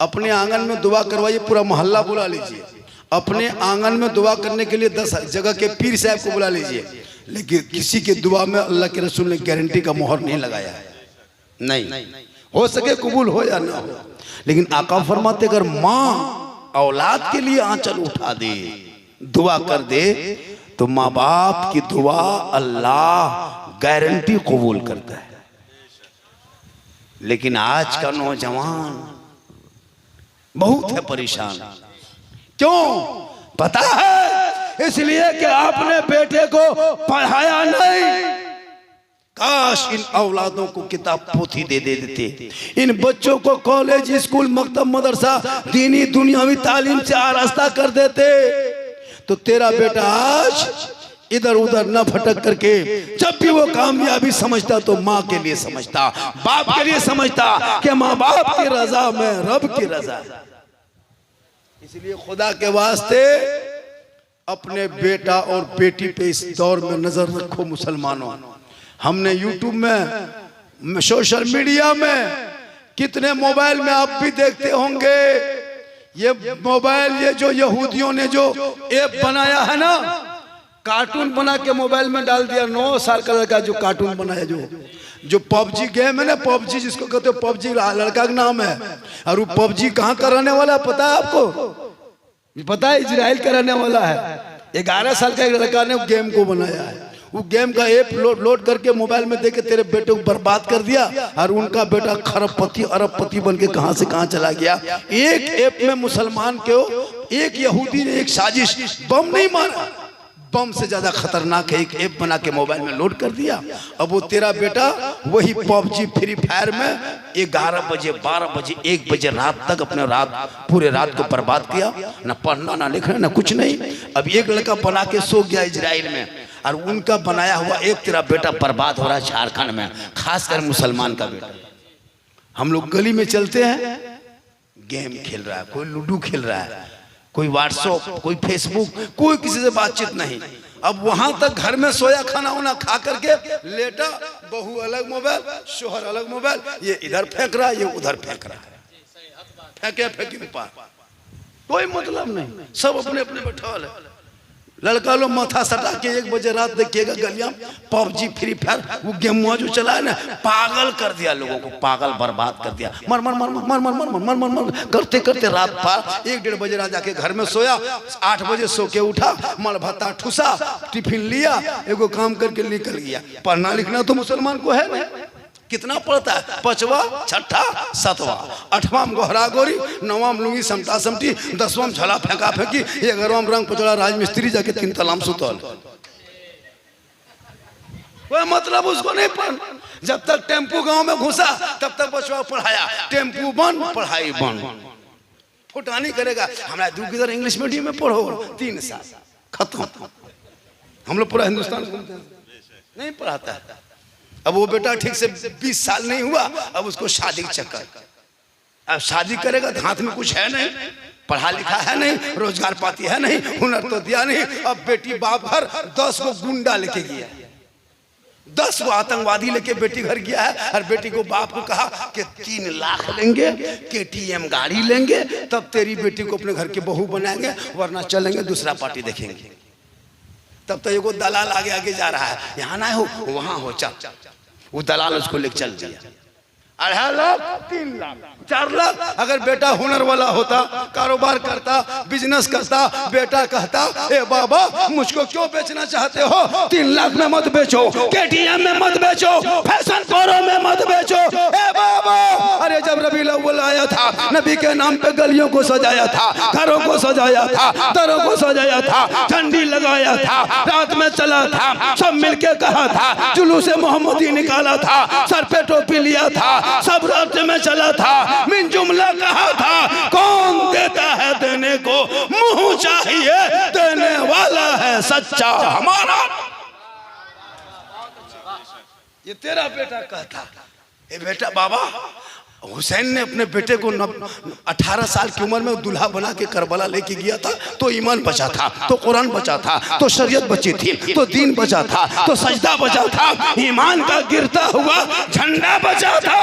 अपने आंगन में दुआ करवाइए, पूरा मोहल्ला बुला लीजिए। अपने आंगन में दुआ करने के लिए 10 जगह के पीर साहब को बुला लीजिए। लेकिन किसी के दुआ में अल्लाह के रसूल ने गारंटी का मोहर नहीं लगाया है। नहीं हो सके कबूल हो या ना हो, लेकिन आका फरमाते अगर माँ औलाद के लिए आंचल उठा दे, दुआ कर दे, तो माँ बाप की दुआ अल्लाह गारंटी कबूल करता है। लेकिन आज का नौजवान बहुत है परेशान। क्यों? पता है? इसलिए कि आपने बेटे को पढ़ाया नहीं। काश इन औलादों को किताब पोथी दे देते, इन बच्चों को कॉलेज स्कूल मकतब मदरसा दीनी दुनियावी तालीम से आरास्ता कर देते, तो तेरा बेटा आज इधर उधर न भटक करके जब भी वो कामयाबी समझता तो माँ के लिए समझता, बाप के लिए समझता कि माँ बाप की रजा में रब की रजा। इसलिए खुदा के वास्ते अपने बेटा और बेटी पे इस दौर में नजर रखो मुसलमानों। हमने यूट्यूब में, सोशल मीडिया में कितने मोबाइल में आप भी देखते होंगे, ये मोबाइल, ये जो यहूदियों ने जो ऐप बनाया है ना, कार्टून बना के मोबाइल में डाल दिया। 9 साल का लड़का जो कार्टून बनाया, जो पबजी गेम है ना, पबजी जिसको कहते हो, पबजी लड़का का नाम है। और वो पबजी कहाँ का रहने वाला है पता है आपको? पता है, इजराइल का रहने वाला है। 11 साल का एक लड़का ने गेम को बनाया है। वो गेम का ऐप लोड करके मोबाइल में देके तेरे बेटे को बर्बाद कर दिया, और उनका बेटा खरबपति अरबपति बन के कहां से कहां चला गया। एक ऐप में मुसलमान के एक यहूदी ने एक साजिश, बम नहीं मारा, बम से ज्यादा खतरनाक है, एक ऐप बना के मोबाइल में लोड कर दिया। अब वो तेरा बेटा वही पबजी फ्री फायर में 11 बजे 12 बजे 1 बजे रात तक अपने पूरे रात को बर्बाद किया, ना पढ़ना ना लिखना ना कुछ नहीं। अब एक लड़का बना के सो गया इजराइल में, और उनका बनाया हुआ एक तेरा बेटा बर्बाद हो रहा है झारखंड में, खासकर मुसलमान का बेटा। हम लोग गली में चलते हैं, गेम खेल रहा है, कोई लूडो खेल रहा है, कोई व्हाट्सएप, कोई फेसबुक, कोई किसी से बातचीत नहीं। अब वहां तक घर में सोया, खाना वाना खा करके लेटा, बहू अलग मोबाइल, शोहर अलग मोबाइल, ये इधर फेंक रहा है, ये उधर फेंक रहा है, फेंके पार, कोई मतलब नहीं, सब अपने अपने बैठा है। लड़का लोग माथा सटा के 1 बजे रात देखिएगा गलियां पबजी फ्री फायर, वो गेम जो चला है ना, पागल कर दिया लोगों को, पागल बर्बाद कर दिया। मर मर मर मर मर मर मर मर मर करते करते रात पार 1-1.5 बजे रात जाके घर में सोया, 8 बजे सो के उठा, मल भत्ता ठुसा, टिफिन लिया, एगो काम करके निकल गया। पढ़ना लिखना तो मुसलमान को है ना, कितना पढ़ता है? 5वां 6ठा 7वां 8वां गोहरा गोरी, 9वां लुंगी समटा समटी, 10वां झला फेंका फेंकी, 11वां रंग पचड़ा राजमिस्त्री जाके 3 तलाम सुतल। कोई मतलब उसको नहीं पढ़। जब तक टेम्पू गांव में घुसा तब तक बचवा पढ़ाया, टेम्पू बंद पढ़ाई बंद, फुटानी करेगा। हमारा दू किधर इंग्लिश मीडियम में पढ़ो, 3 साल खत्म। हम लोग पूरा हिंदुस्तान घूमते हैं, नहीं पढ़ाता है। अब वो बेटा ठीक से 20 साल नहीं हुआ, अब उसको शादी का चक्कर। अब शादी करेगा तो हाथ में कुछ है नहीं, पढ़ा लिखा है नहीं, रोजगार पाती है नहीं, हुनर तो दिया नहीं। अब बेटी बाप घर 10 को गुंडा लेके गया, 10 को आतंकवादी लेके बेटी घर गया है, और बेटी को बाप को कहा कि 3 लाख लेंगे, KTM गाड़ी लेंगे, तब तेरी बेटी को अपने घर की बहू बनाएंगे, वरना चलेंगे दूसरा पार्टी देखेंगे। तब तो एगो दलाल आगे आगे जा रहा है, यहाँ ना हो वहां हो, चल। वो दलाल उसको लेकर चल दिया। 2.5 लाख 3 लाख 4 लाख। अगर बेटा हुनर वाला होता, कारोबार करता, बिजनेस करता, बेटा कहता, ए बाबा मुझको क्यों बेचना चाहते हो? 3 लाख में मत बेचो, KTM में मत बेचो, फैशन प्रो में मत बेचो, ए बाबा। अरे जब रबीउल अव्वल आया था, नबी के नाम पे गलियों को सजाया था, घरों को सजाया था, दरों को सजाया था, झंडी लगाया था, रात में चला था, सब मिलके कहा था, जुलूस मोहम्मदी निकाला था, सर पे टोपी लिया था, सब रास्ते में चला था, मिन जुमला कहा था, कौन देता है देने को, मुंह चाहिए देने वाला है सच्चा हमारा। ये तेरा बेटा कहता, ये बेटा बाबा हुसैन ने अपने बेटे को 18 साल की उम्र में दूल्हा बना के करबला लेके गया था, तो ईमान बचा था, तो कुरान बचा था, तो शरीयत बची थी, तो दीन बचा था, तो सजदा बचा था, ईमान का गिरता हुआ झंडा बचा था।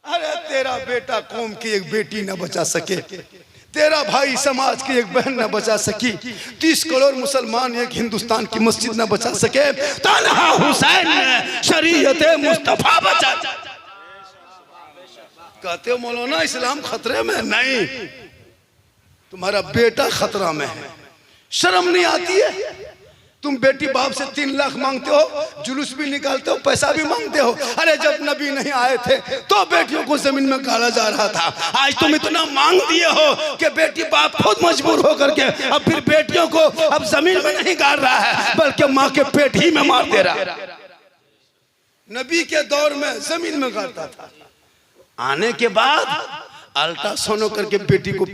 अरे तेरा बेटा कौम की एक बेटी न बचा सके, तेरा भाई समाज की एक बहन न बचा सकी, 30 करोड़ मुसलमान एक हिंदुस्तान की मस्जिद न बचा सके, तन्हा हुसैन ने शरीयत मुस्तफा बचा। कहते हो मौलाना इस्लाम खतरे में? नहीं, तुम्हारा बेटा खतरा में है। शर्म नहीं आती है? तुम बेटी बाप से 3 लाख मांगते हो, जुलूस भी निकालते हो, पैसा भी मांगते हो। अरे जब नबी नहीं आए थे तो बेटियों को जमीन में गाड़ा जा रहा था। आज तुम इतना मांग दिए हो कि बेटी बाप खुद मजबूर होकर के अब फिर बेटियों को अब जमीन में नहीं गाड़ रहा है, बल्कि माँ के पेट ही में मार दे रहा है। नबी के दौर में जमीन में गाड़ता था, आने के बाद अल्ट्रासाउंड करके बेटी को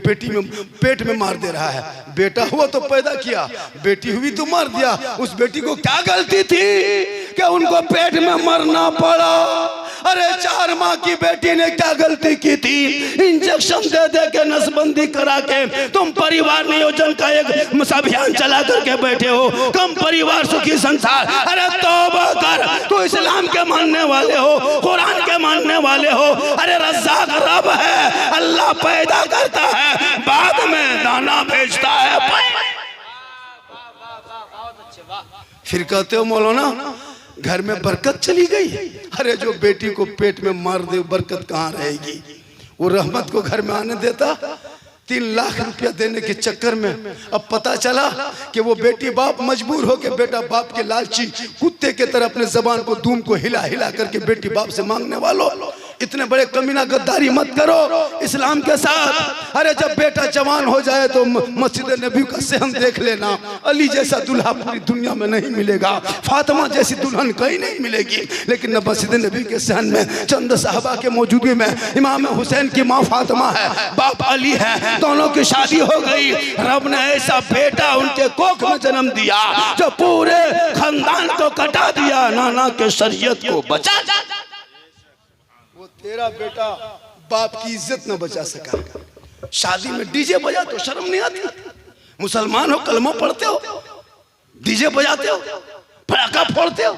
पेट में मार दे रहा है। बेटा हुआ तो पैदा किया, बेटी हुई तो मार दिया। उस बेटी को क्या गलती थी कि उनको पेट में मरना पड़ा? अरे 4 माह की बेटी ने क्या गलती की थी? इंजेक्शन दे दे के नसबंदी करा के तुम परिवार नियोजन का एक अभियान चला करके बैठे हो। कम परिवार सुखी संसार। अरे तौबा कर, तू इस्लाम के मानने वाले हो, कुरान के मानने वाले हो। अरे रज़्ज़ाक़ रब है, अल्लाह पैदा करता है, बाद में दाना भेजता है। फिर कहते हो मौलाना घर में बरकत चली गई। अरे जो बेटी को पेट में मार दे बरकत कहाँ रहेगी? वो रहमत को घर में आने देता? 3 लाख रुपया देने के चक्कर में अब पता चला कि वो बेटी बाप मजबूर हो के बेटा बाप के लालची कुत्ते के तरह अपने जबान को दूम को हिला हिला करके बेटी बाप से मांगने वालों, इतने बड़े कमीना गद्दारी मत करो इस्लाम के साथ। अरे जब बेटा जवान हो जाए तो मस्जिद नबी का सहन देख लेना। अली जैसा दूल्हा पूरी दुनिया में नहीं मिलेगा, फातिमा जैसी दुल्हन कहीं नहीं मिलेगी, लेकिन मस्जिद नबी के सहन में चंद साहबा के मौजूदगी में इमाम हुसैन की माँ फातिमा है, बाप अली है, दोनों की शादी हो गई। रब ने ऐसा बेटा उनके कोख में जन्म दिया जो पूरे खानदान को कटा दिया, नाना के शरीयत को बचा। वो तेरा बेटा बाप की इज्जत न बचा सका। शादी में डीजे बजा तो शर्म नहीं आती? मुसलमान हो, कलमा पढ़ते हो, डीजे बजाते हो, पटाखा फोड़ते हो,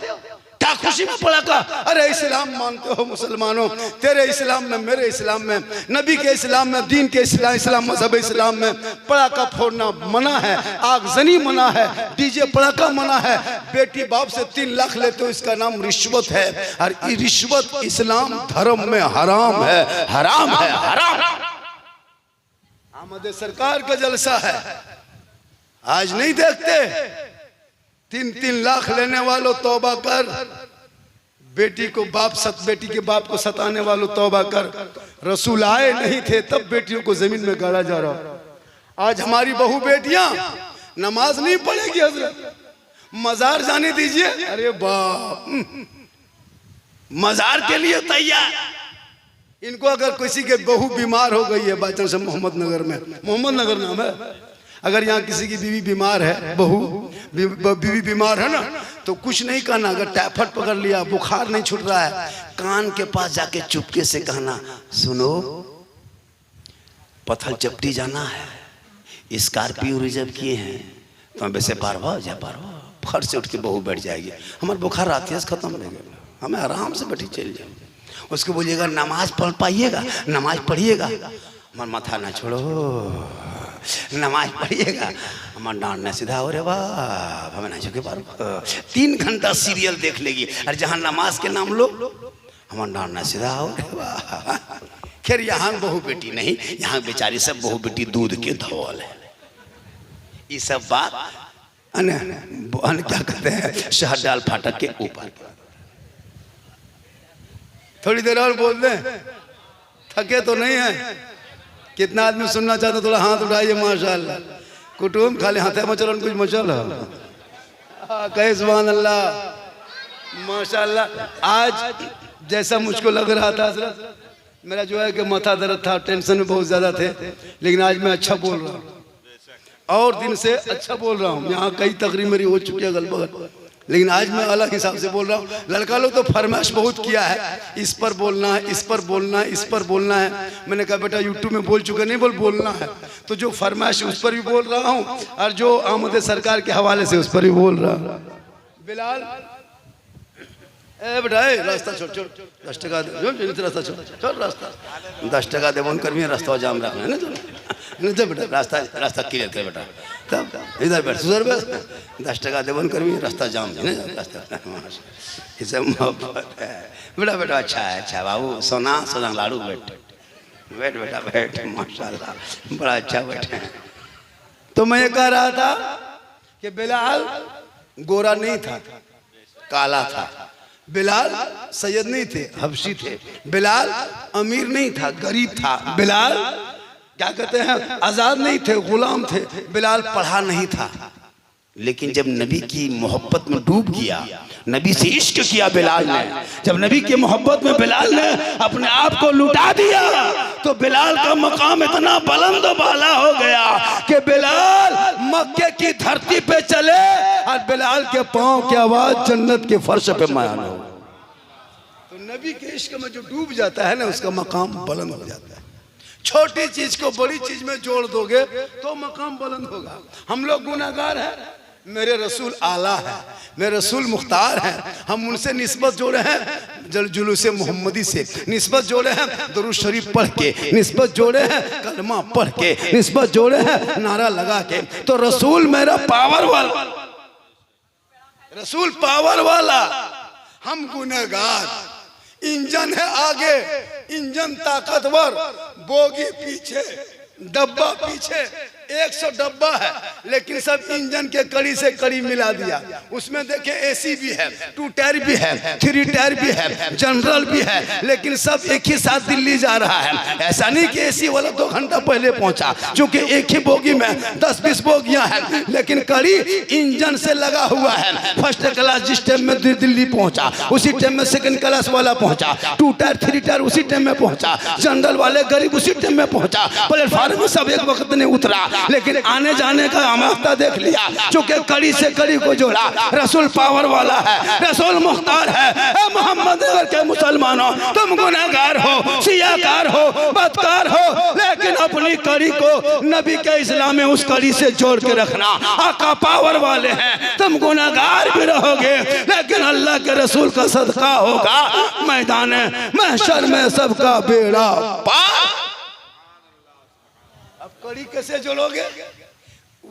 क्या खुशी में पटाखा? अरे इस्लाम मानते हो मुसलमानों, तेरे इस्लाम में, मेरे इस्लाम में, नबी के इस्लाम में, दीन के इस्लाम मजहब इस्लाम में पटाखा फोड़ना मना है, आगजनी मना है, डीजे पटाखा मना है। बेटी बाप से 3 लाख लेते हो, इसका नाम रिश्वत है। और ये रिश्वत इस्लाम धर्म में हराम है, हराम है, हराम। आमद सरकार का जलसा है, आज नहीं देखते? 3-3 लाख लेने वालों तौबा कर। बेटी को बेटी के बाप को सताने वालों तौबा कर। रसूल आए नहीं थे तब बेटियों को जमीन में गाड़ा जा रहा। आज हमारी बहू बेटियां नमाज नहीं पढ़ेगी हजरत, मजार जाने दीजिए। अरे बाप, मजार के लिए तैयार। इनको अगर किसी के बहू बीमार हो गई है, बाई चांस मोहम्मद नगर में, मोहम्मद नगर नाम है, अगर यहाँ किसी की बीवी बीमार है, बीवी बीमार है ना, तो कुछ नहीं कहना। अगर टाइफाइड पकड़ लिया, बुखार नहीं छूट रहा है, कान के पास जाके चुपके से कहना, सुनो पत्थल चपटी जाना है, स्कॉर्पियो रिजर्व किए हैं, तो वैसे पारवा जा पारवा, फट से उठ के बहू बैठ जाएगी। हमारे बुखार आती है खत्म हो गया, हमें आराम से बैठी चल जाए। उसको बोलिएगा नमाज पढ़ पाइएगा, नमाज पढ़िएगा, हमारा माथा ना छोड़ो, नमाज पढ़िएगा, हमारा डांट न सीधा हो रे बाप, हमें ना झुके पारो। 3 घंटा सीरियल देख लेगी, और जहाँ नमाज के नाम लो हमारा डांट न सीधा हो रे बाप। खैर यहाँ बहू बेटी नहीं, यहाँ बेचारी सब बहू बेटी दूध के धौल है। ये सब बात क्या कहते हैं, शहरडाल फाटक के ऊपर। थोड़ी देर और बोल दें, थके तो नहीं है? कितना आदमी सुनना चाहते? थोड़ा हाथ उठाइए। माशाअल्लाह, कुटुम खाली हाथे मचलन कुछ मचल कहे सुभान अल्लाह, माशाअल्लाह। आज जैसा मुझको लग रहा था हज़रत, मेरा जो है कि माथा दर्द था, टेंशन में बहुत ज़्यादा थे, लेकिन आज मैं अच्छा बोल रहा हूँ, और दिन से अच्छा बोल रहा हूँ। यहाँ कई तकरीर मेरी हो चुकी है गलबगल, लेकिन आज मैं अलग हिसाब से बोल रहा हूँ। लड़का लोग तो फरमाइश बहुत किया है, इस पर बोलना है, इस पर बोलना है, इस पर बोलना है। मैंने कहा बेटा यूट्यूब में बोल चुके, नहीं बोलना है, तो जो फरमाइश उस पर भी बोल रहा हूँ, और जो आमद सरकार के हवाले से उस पर भी बोल रहा हूँ। बिलाल ए बेटा रास्ता छोड़, 10 टका दे, रास्ता छोड़, रास्ता 10 टका दे, कर भी रास्ता जाम रखना है ना, तो बेटा रास्ता क्लियर कर बेटा, तब इधर बैठ, सुधर बैठ, 10 टका देवन कर भी रास्ता जाम है ना, रास्ता ये सब मोहब्बत है बेटा। बेटा अच्छा है, अच्छा बाबू, सोना सोना लाड़ू, बैठ बेटा बैठ, माशाल्लाह बड़ा अच्छा बैठे हैं। तो मैं ये कह रहा था कि बिलाल गोरा नहीं था, काला था। बिलाल सैयद नहीं थे, हबशी थे। बिलाल अमीर नहीं था, गरीब था। बिलाल क्या कहते हैं, आजाद नहीं थे, गुलाम थे। बिलाल पढ़ा नहीं था, लेकिन जब नबी की मोहब्बत में डूब गया, नबी से इश्क किया बिलाल ने, जब नबी की मोहब्बत में बिलाल ने अपने आप को लुटा दिया, तो बिलाल का मकाम इतना बुलंद बाला हो गया कि बिलाल मक्के की धरती पे चले और बिलाल के पांव की आवाज जन्नत के फर्श पे मायान हो। तो नबी के इश्क में जो डूब जाता है ना उसका मकाम बुलंद हो जाता है। छोटी चीज को बड़ी चीज में जोड़ दोगे तो मकाम बुलंद होगा। हम लोग गुनाहगार हैं, मेरे रसूल आला है, मेरे रसूल मुख्तार हैं, हम उनसे निस्बत जोड़े हैं जुलूस मोहम्मदी से, निस्बत जोड़े हैं दुरूद शरीफ पढ़ के, निस्बत जोड़े हैं कलमा पढ़ के, निस्बत जोड़े हैं नारा लगा के। तो रसूल मेरा पावर वाला, रसूल पावर वाला, हम गुनहगार। इंजन है आगे, इंजन ताकतवर, बोगी पीछे, डब्बा पीछे, 100 डब्बा है लेकिन सब इंजन के कड़ी से कड़ी मिला दिया। उसमें देखे एसी भी है, 2 टायर भी है, 3 टायर भी है, जनरल भी है, लेकिन सब एक ही साथ दिल्ली जा रहा है। ऐसा नहीं कि एसी वाला 2 घंटा पहले पहुंचा, क्योंकि एक ही बोगी में 10-20 बोगियां हैं, लेकिन कड़ी इंजन से लगा हुआ है। फर्स्ट क्लास जिस टाइम में दिल्ली पहुंचा उसी टाइम में सेकंड क्लास वाला पहुंचा, 2 टायर 3 टायर उसी टाइम में पहुंचा, जनरल वाले गरीब उसी टाइम में पहुंचा। प्लेटफार्म में सब एक वक्त नहीं उतरा, लेकिन आने जाने का अमाख्ता देख लिया, चूंकि कड़ी से कड़ी को जोड़ा। रसूल पावर वाला है, रसूल मुख्तार है। मोहम्मद नगर के मुसलमानों, तुम गुनहगार हो, सियाकार हो, बदकार हो, लेकिन अपनी कड़ी को नबी के इस्लाम में उस कड़ी से जोड़ के रखना। आका पावर वाले हैं, तुम गुनहगार भी रहोगे लेकिन अल्लाह के रसूल का सदका होगा, मैदान महशर में सबका बेड़ा पार। अब कड़ी कैसे जोड़ोगे?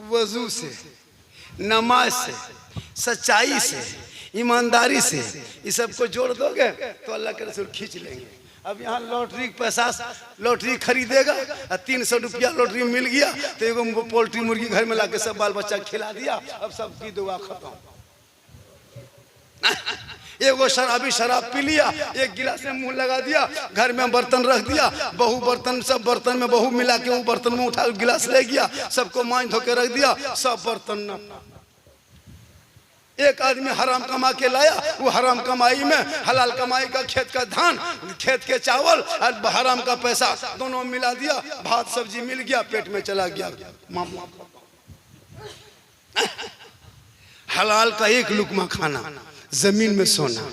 वजू से, नमाज से, सच्चाई से, ईमानदारी से, ये सबको जोड़ दोगे तो अल्लाह के रसूल खींच लेंगे। अब यहाँ लॉटरी पैसा, लॉटरी खरीदेगा, 300 रुपया लॉटरी मिल गया तो एगो पोल्ट्री मुर्गी घर में लाके सब बाल बच्चा खिला दिया, अब सबकी दुआ खत्म। एगो शराबी शराब पी लिया, एक गिलास में मुंह लगा दिया, घर में बर्तन रख दिया, बहू बर्तन, सब बर्तन में बहू मिला के वो बर्तन में उठा गिलास ले गया, सबको मांझ धो के रख दिया, सब बर्तन न। एक आदमी हराम कमा के लाया, वो हराम कमाई में हलाल कमाई का खेत का धान, खेत के चावल और हराम का पैसा दोनों मिला दिया, भात सब्जी मिल गया, पेट में चला गया। हलाल का एक लुकमा खाना, जमीन में सोना।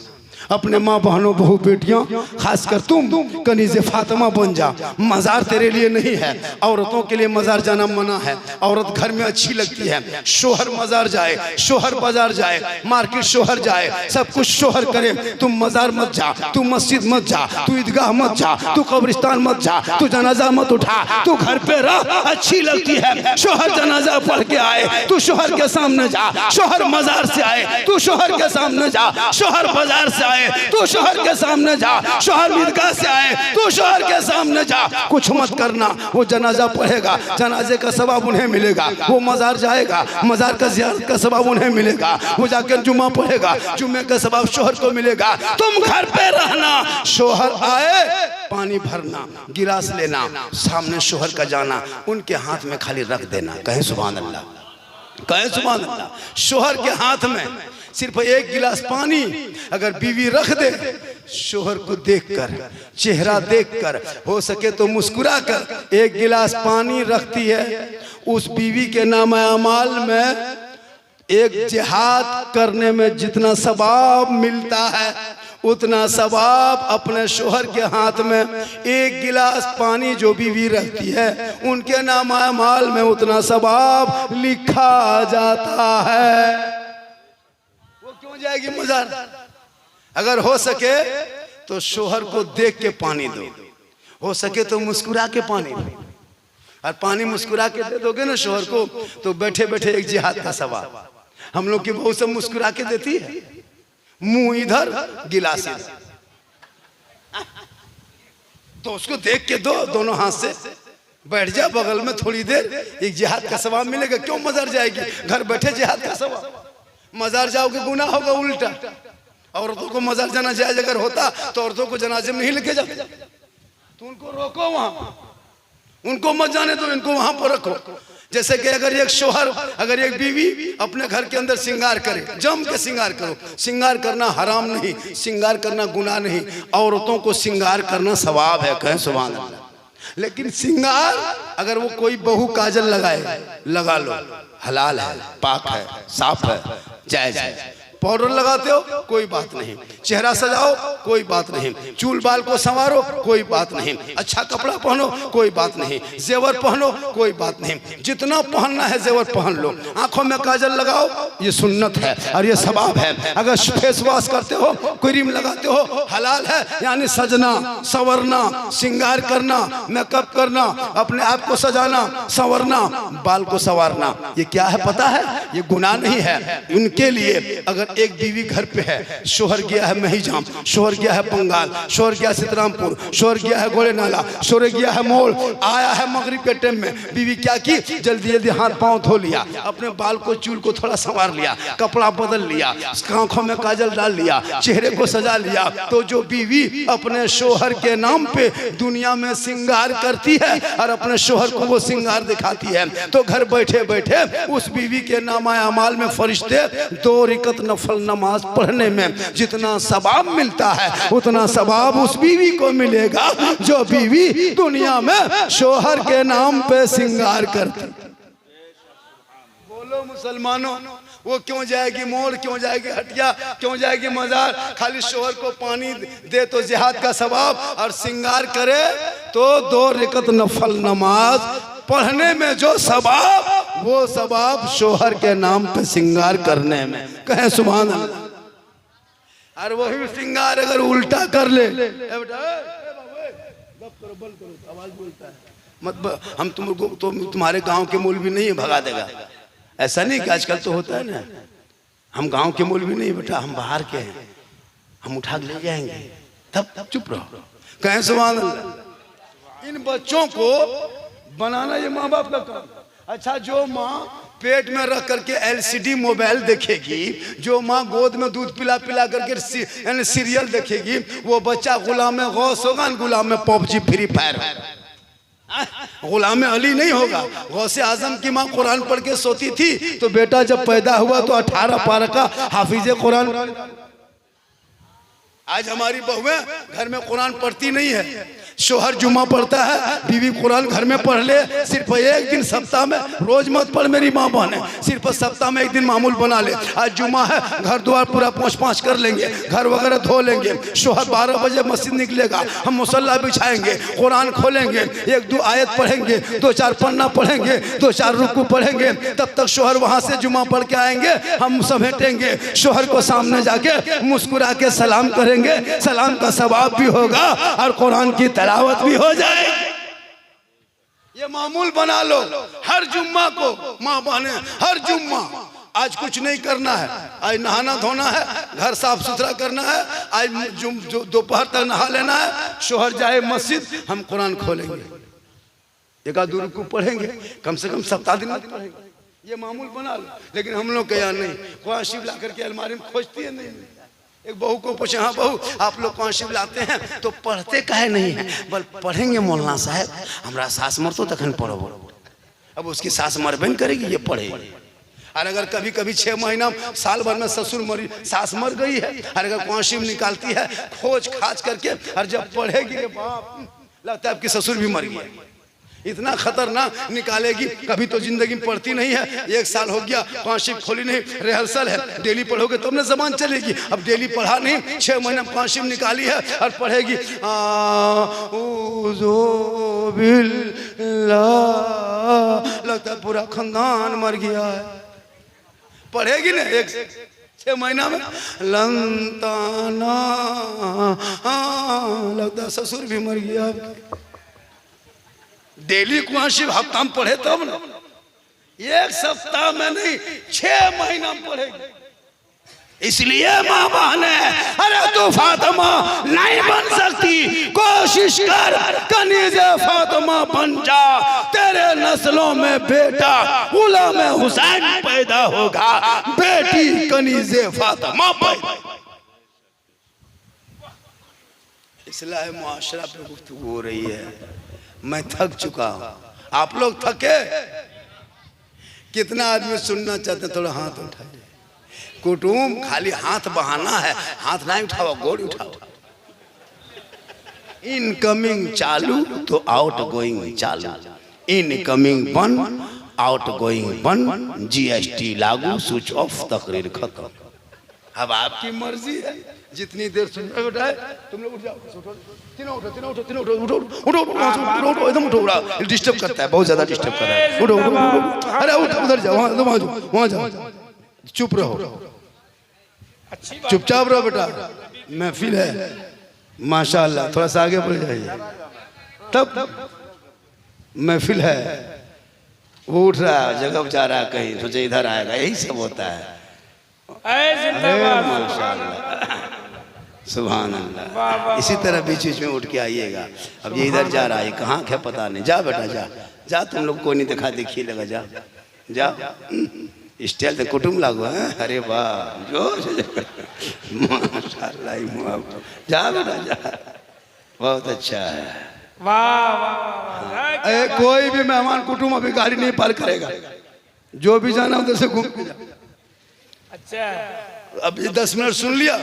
अपने माँ बहनों बहू बेटियां, खासकर तुम कनीज़े फातिमा बन जा। मज़ार तेरे लिए नहीं है, औरतों के लिए मज़ार जाना मना है। औरत घर में अच्छी लगती है, शोहर मज़ार जाए, शोहर बाजार जाए, मार्केट शोहर जाए, सब कुछ शोहर करे। तुम मज़ार मत जा, तू मस्जिद मत जा, तू ईदगाह मत जा, तू कब्रिस्तान मत जा, तू जनाजा मत उठा, तू घर पे रह। अच्छी लगती है, शोहर जनाजा पढ़ के आए, तू शोहर के सामने जा। शोहर मज़ार से आए, तू शोहर के सामने जा। शोहर बाजार से आए, तू शोहर के सामने जा। शोहर ईदगाह से आए, तू शोहर के सामने जा। कुछ मत करना, वो जनाजा पढ़ेगा, जनाजे का सवाब उन्हें मिलेगा। वो मज़ार जाएगा, मज़ार का ज़ियारत का सवाब उन्हें मिलेगा। वो जाकर जुम्मा पढ़ेगा, जुम्मे का सवाब शोहर को मिलेगा। तुम घर पे रहना, शोहर आए पानी भरना, गिलास लेना, सामने शोहर का जाना, उनके हाथ में खाली रख देना। कहें सुभान अल्लाह, कहें सुभान अल्लाह। शोहर के हाथ में सिर्फ एक गिलास पानी अगर बीवी रख दे, शोहर को देखकर, चेहरा देखकर, हो सके तो मुस्कुरा कर एक गिलास पानी रखती है, उस बीवी के नाम अमाल में एक जिहाद करने में जितना सवाब मिलता है उतना सवाब अपने शोहर के हाथ में एक गिलास पानी जो बीवी रखती है उनके नाम अमाल में उतना सवाब लिखा जाता है। जाएगी मज़ार। अगर हो सके तो शोहर को देख के पानी दो, हो सके तो मुस्कुरा के पानी दो। और पानी मुस्कुरा के दे दोगे ना शोहर को तो बैठे बैठे एक जिहाद का सवाब। हम लोग की बहू सब मुस्कुरा के देती है, मुंह इधर गिलास इधर, तो उसको देख के दो, दोनों हाथ से बैठ जा बगल में थोड़ी देर, एक जिहाद का सवाब मिलेगा। क्यों मज़ार जाएगी, घर बैठे जिहाद का सवाब। मज़ार जाओगे गुनाह होगा उल्टा। औरतों को मज़ार जाना जायज अगर होता तो औरतों को जनाजे में नहीं लेके जाओ, तो उनको रोको वहां, उनको मत जाने दो, इनको वहां पर रखो। जैसे कि अगर एक शोहर, अगर एक बीवी अपने घर के अंदर श्रृंगार करे, जम के श्रृंगार करो। श्रृंगार करना हराम नहीं, श्रृंगार करना गुनाह नहीं, औरतों को श्रृंगार करना सवाब है। कहें सुभान अल्लाह। लेकिन श्रृंगार अगर वो कोई बहू काजल लगाए, लगा लो, हलाल है, पाक है, साफ है, जायज है। पाउडर लगाते हो कोई बात नहीं, चेहरा सजाओ कोई बात नहीं, चूल बाल को संवारो कोई बात नहीं, अच्छा कपड़ा पहनो कोई बात नहीं, जेवर पहनो कोई बात नहीं, जितना पहनना है जेवर पहन लो, आंखों में काजल लगाओ ये सुन्नत है और ये सवाब है। अगर फेस वॉश करते हो, क्रीम लगाते हो, हलाल है। यानी सजना, संवरना, श्रृंगार करना, मेकअप करना, अपने आप को सजाना, संवरना, बाल को संवारना, ये क्या है पता है? ये गुनाह नहीं है। उनके लिए अगर एक बीवी घर पे है, शोहर गया है महिजाम, शोहर गया है बंगाल, शोहर गया सीतरामपुर, शोहर गया है घोड़े नाला, शोहर गया है मोल, आया है मगरिब के टाइम में, बीवी क्या की? जल्दी जल्दी हाथ पांव धो लिया, अपने बाल को चूल को थोड़ा संवार लिया, कपड़ा बदल लिया, आंखों में काजल डाल लिया, चेहरे को सजा लिया। तो जो बीवी अपने शोहर के नाम पे दुनिया में श्रृंगार करती है और अपने शोहर को वो श्रृंगार दिखाती है, तो घर बैठे बैठे उस बीवी के नामा अमाल में फरिश्ते 2 रकात नफल नमाज पढ़ने में जितना सवाब मिलता है उतना सवाब उस बीवी को मिलेगा जो बीवी दुनिया में शोहर के नाम पे श्रृंगार करती। बोलो मुसलमानों, वो क्यों जाएगी मोड़, क्यों जाएगी हटिया, क्यों जाएगी मजार? खाली शोहर को पानी दे तो जिहाद का सवाब, और श्रृंगार करे तो 2 रकात नफल नमाज पढ़ने में जो सवाब, वो सवाब शोहर के नाम पे श्रृंगार करने में। कहें सुभान अल्लाह। और वही श्रृंगार अगर उल्टा कर ले, आवाज बोलता है मत, हम तुमको तुम्हारे गांव के मौलवी नहीं भगा देगा, ऐसा नहीं कि आजकल तो होता है ना, हम गांव के मौलवी नहीं बेटा, हम बाहर के हैं, हम उठा के ले जाएंगे, तब चुप रहो। कहें सुभान अल्लाह। इन बच्चों को बनाना ये माँ बाप का काम। अच्छा, जो माँ पेट में रख करके LCD मोबाइल देखेगी, जो माँ गोद में दूध पिला पिला करके सीरियल देखेगी, वो बच्चा गुलाम गौस होगा, गुलाम में PUBG free fire, Ghulam Ali नहीं होगा। गौसे आजम की माँ कुरान पढ़ के सोती थी, तो बेटा जब पैदा हुआ तो 18 पारा का हाफिज कुरान। आज हमारी बहुएं घर में कुरान पढ़ती नहीं है, शोहर जुम्मा पढ़ता है, बीवी कुरान घर में पढ़ ले, सिर्फ एक दिन सप्ताह में, रोज मत पढ़ मेरी माँ बहने, सिर्फ सप्ताह में एक दिन मामूल बना ले। आज जुम्मा है, घर द्वार पूरा पोंछ कर लेंगे, घर वगैरह धो लेंगे, शोहर 12 बजे मस्जिद निकलेगा, हम मुसल्ला बिछाएंगे, कुरान खोलेंगे, 1-2 आयत पढ़ेंगे, 2-4 पन्ना पढ़ेंगे, 2-4 रुकू पढ़ेंगे, तब तक शोहर वहां से जुम्मा पढ़ के आएंगे, हम समेटेंगे, शोहर को सामने जाके मुस्कुरा के सलाम करेंगे, सलाम का सवाब भी होगा और कुरान की तिलावत भी हो जाएगी। ये मामूल बना लो हर जुम्मा को, माँ बहने हर जुम्मा। आज कुछ नहीं करना है, आज नहाना धोना है, घर साफ सुथरा करना है, आज दोपहर तक नहा लेना है, शोहर जाए मस्जिद, हम कुरान खोलेंगे, 1-2 रुकू पढ़ेंगे, कम से कम सप्ताह दिन पढ़ेंगे। ये मामूल बना लो। लेकिन हम लोग के यहाँ नहीं, कुरान शिव ला करके अलमारी में खोजती है नहीं। एक बहू को पूछे, हाँ बहू आप लोग कुरान शिव लाते हैं तो पढ़ते काहे नहीं है? बल पढ़ेंगे मौलाना साहब, हमारा सास मर तो तखन पढ़ो। अब उसकी सास मरबे न करेगी, ये पढ़ेगी। और अगर कभी कभी 6 महीना साल भर में ससुर मरी, सास मर गई है, और अगर कुरान शिव निकालती है खोज खाज करके, और जब पढ़ेगी बाप लगता है आपकी ससुर भी मर गया। इतना खतरनाक निकालेगी। कभी तो जिंदगी में पढ़ती नहीं है, 1 साल हो गया कुरान शिव खोली नहीं, रिहर्सल है, डेली पढ़ोगे तब ना जबान चलेगी। अब डेली पढ़ा नहीं, 6 महीने कुरान शिव निकाली है और पढ़ेगी, लगता है पूरा खानदान मर गया है। पढ़ेगी ना 6 महीना में, लंताना लगता है ससुर भी मर गया। डेली कुरान शिव हफ्ता में पढ़े तब ना, 1 सप्ताह में नहीं, 6 महीना में पढ़ेगी। इसलिए माँ बहने, अरे तू फातिमा नहीं बन सकती, कोशिश कर कनीज़े फातिमा बन जा, तेरे नस्लों में बेटा गुलाम हुसैन पैदा होगा, बेटी कनीज़े फातिमा पैदा। इस्लाह मुआशरा पे गुफ्तगू हो रही है। मैं थक चुका हूं, आप लोग थके? कितना आदमी सुनना चाहते? थोड़ा हाथ उठाइए। कुटुम खाली हाथ बहाना है, हाथ नहीं उठाओ, गोड़ उठाओ। इनकमिंग चालू तो आउट गोइंग चालू, इनकमिंग बंद आउट गोइंग बंद, GST लागू, स्विच ऑफ, तकरीर खत्म। अब आप की मर्जी है, जितनी देर सुन बेटा है तुम लोग उठ जाओ, उठो, तीनों उठो, तीनों उठो, तीनों उठो, उठो उठो उठो उठो उठो, एकदम उठो, डिस्टर्ब करता है, बहुत ज्यादा डिस्टर्ब कर रहा है, उठो उठो उठो, अरे उठ, उधर जाओ, वहाँ जाओ, चुप रहो, चुपचाप रहो बेटा, महफिल है माशाल्लाह, थोड़ा सा आगे बढ़ जाइए, तब महफिल है, वो उठ रहा है, जगह जा रहा है कहीं, सोचे इधर आएगा, यही सब होता है। सुभान अल्लाह। इसी तरह बीच बीच में उठ के आइएगा। अब ये इधर जा रहा है, कहाँ क्या पता नहीं, जा बेटा जा जा, तुम लोग को नहीं दिखा देखिए लगा, जा जा, स्टाइल तो कुटुम लागू है, अरे वाह जो माशाल्लाह, जा बेटा जा, बहुत अच्छा है। वाह, कोई भी मेहमान कुटुम अभी गाड़ी नहीं पार करेगा, जो भी जाना उधर से घूम के जा। अच्छा, अब ये 10 मिनट सुन लिया,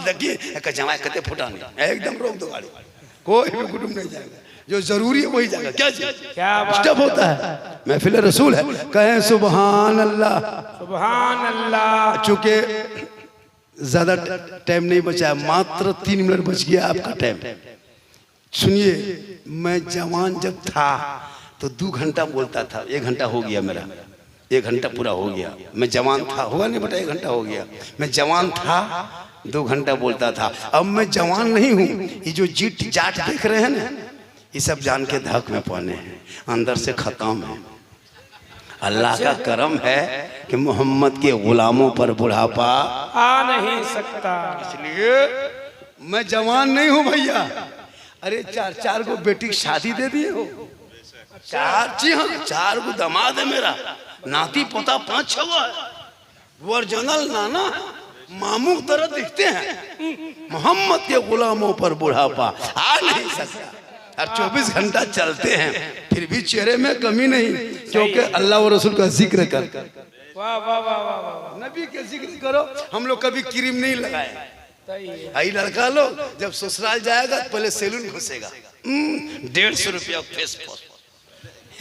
देखिए जमा कते फुटा नहीं, एकदम रोक दो गाड़ी, कोई भी कुटुम नहीं जाएगा, जो जरूरी है वही जाएगा। क्या डिस्टर्ब होता है, महफिल रसूल है, कहें सुभान अल्लाह, सुभान अल्लाह। चूंकि ज्यादा टाइम नहीं बचा है, मात्र 3 मिनट बच गया आपका टाइम। सुनिए, मैं जवान जब था तो 2 घंटा बोलता था, 1 घंटा हो गया मेरा, 1 घंटा पूरा हो गया। मैं जवान था, हुआ नहीं बेटा, 1 घंटा हो गया। मैं जवान था, 2 घंटा बोलता था। अब मैं जवान नहीं हूँ, ये जो जीट जाट देख रहे हैं ना, ये सब जान के धक में पाने हैं, अंदर से खत्म है। अल्लाह का करम है कि मोहम्मद के गुलामों पर बुढ़ापा आ नहीं सकता, इसलिए मैं जवान नहीं हूँ भैया। अरे 4 को बेटी की शादी दे दिए हो, 4, जी हाँ 4 को दामाद है मेरा, नाती पोता 5-6 है, वर्जनल नाना मामू की तरह दिखते हैं। मोहम्मद के गुलामों पर बुढ़ापा आ नहीं सकता, और 24 घंटा चलते हैं, फिर भी चेहरे में कमी नहीं, क्योंकि अल्लाह और रसूल का जिक्र कर, वाह वाह वाह वाह, नबी के जिक्र करो। हम लोग कभी क्रीम नहीं लगाए, आई लड़का लोग जब ससुराल जाएगा पहले सैलून घुसेगा, 150 रुपया फेस वॉश,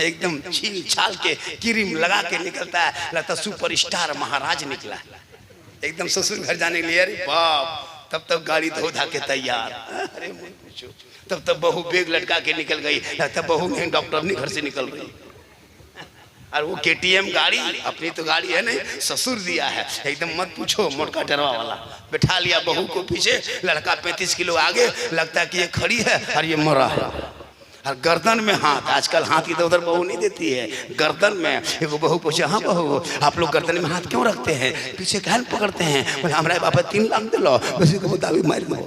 एकदम छील छाल के क्रीम लगा के निकलता है, लगता सुपरस्टार महाराज निकला, एकदम ससुर घर जाने के लिए। अरे बाप, तब तक गाड़ी धो धा के तैयार, अरे पूछो, तब तक बहू बैग लटका के निकल गई, लगता बहू नहीं डॉक्टर नहीं घर से निकल रही, और वो KTM गाड़ी, अपनी तो गाड़ी है नहीं, ससुर दिया है, एकदम मत पूछो, मोटका टरवा वाला, बैठा लिया बहू को पीछे, लड़का 35 किलो आगे, लगता है कि ये खड़ी है और ये मरा है, और गर्दन में हाथ, आजकल हाथ इधर उधर बहू नहीं देती है, गर्दन में। एक बहू पूछे, हाँ बहू आप लोग गर्दन में हाथ क्यों रखते हैं, पीछे क्या पकड़ते हैं, बोले हमारे बाप 3 लाख दे लो, उसी को दावी मार दो,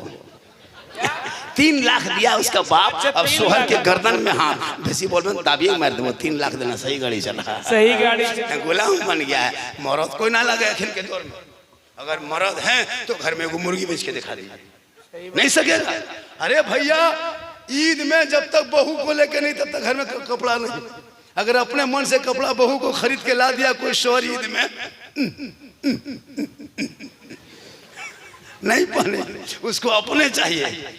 3 लाख दिया उसका बाप, अब सोहर के गर्दन में हाथ, भैंसी बोल में दावी मार दो, 3 लाख देना, सही गाड़ी चला, सही गाड़ी, गुलाम बन गया है। मर्द कोई ना लगे अखिल के दौर में, अगर मर्द है तो घर में एगो मुर्गी बेच के दिखा दीजिए, नहीं सकेगा। अरे भैया, ईद में जब तक बहू को लेके नहीं तब तक घर में कपड़ा नहीं, अगर अपने मन से कपड़ा बहू को खरीद के ला दिया कोई शोहर ईद में, नहीं पहने, उसको अपने चाहिए।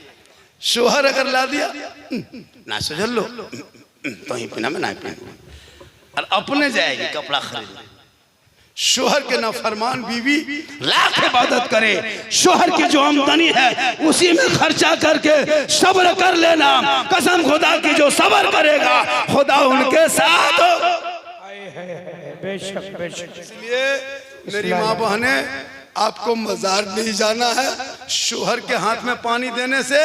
शोहर अगर ला दिया ना सुझल लो तो ही पहना में ना पहन, और अपने जाएगी कपड़ा खरीद। शोहर के नाफरमान बीवी लाख इबादत करे, शोहर की जो आमदनी है उसी में खर्चा करके सब्र कर लेना, कसम खुदा की जो सब्र करेगा खुदा उनके साथ। बेशक बेशक। इसलिए मेरी माँ बहने, आपको मजार नहीं जाना है, शोहर के हाथ में पानी देने से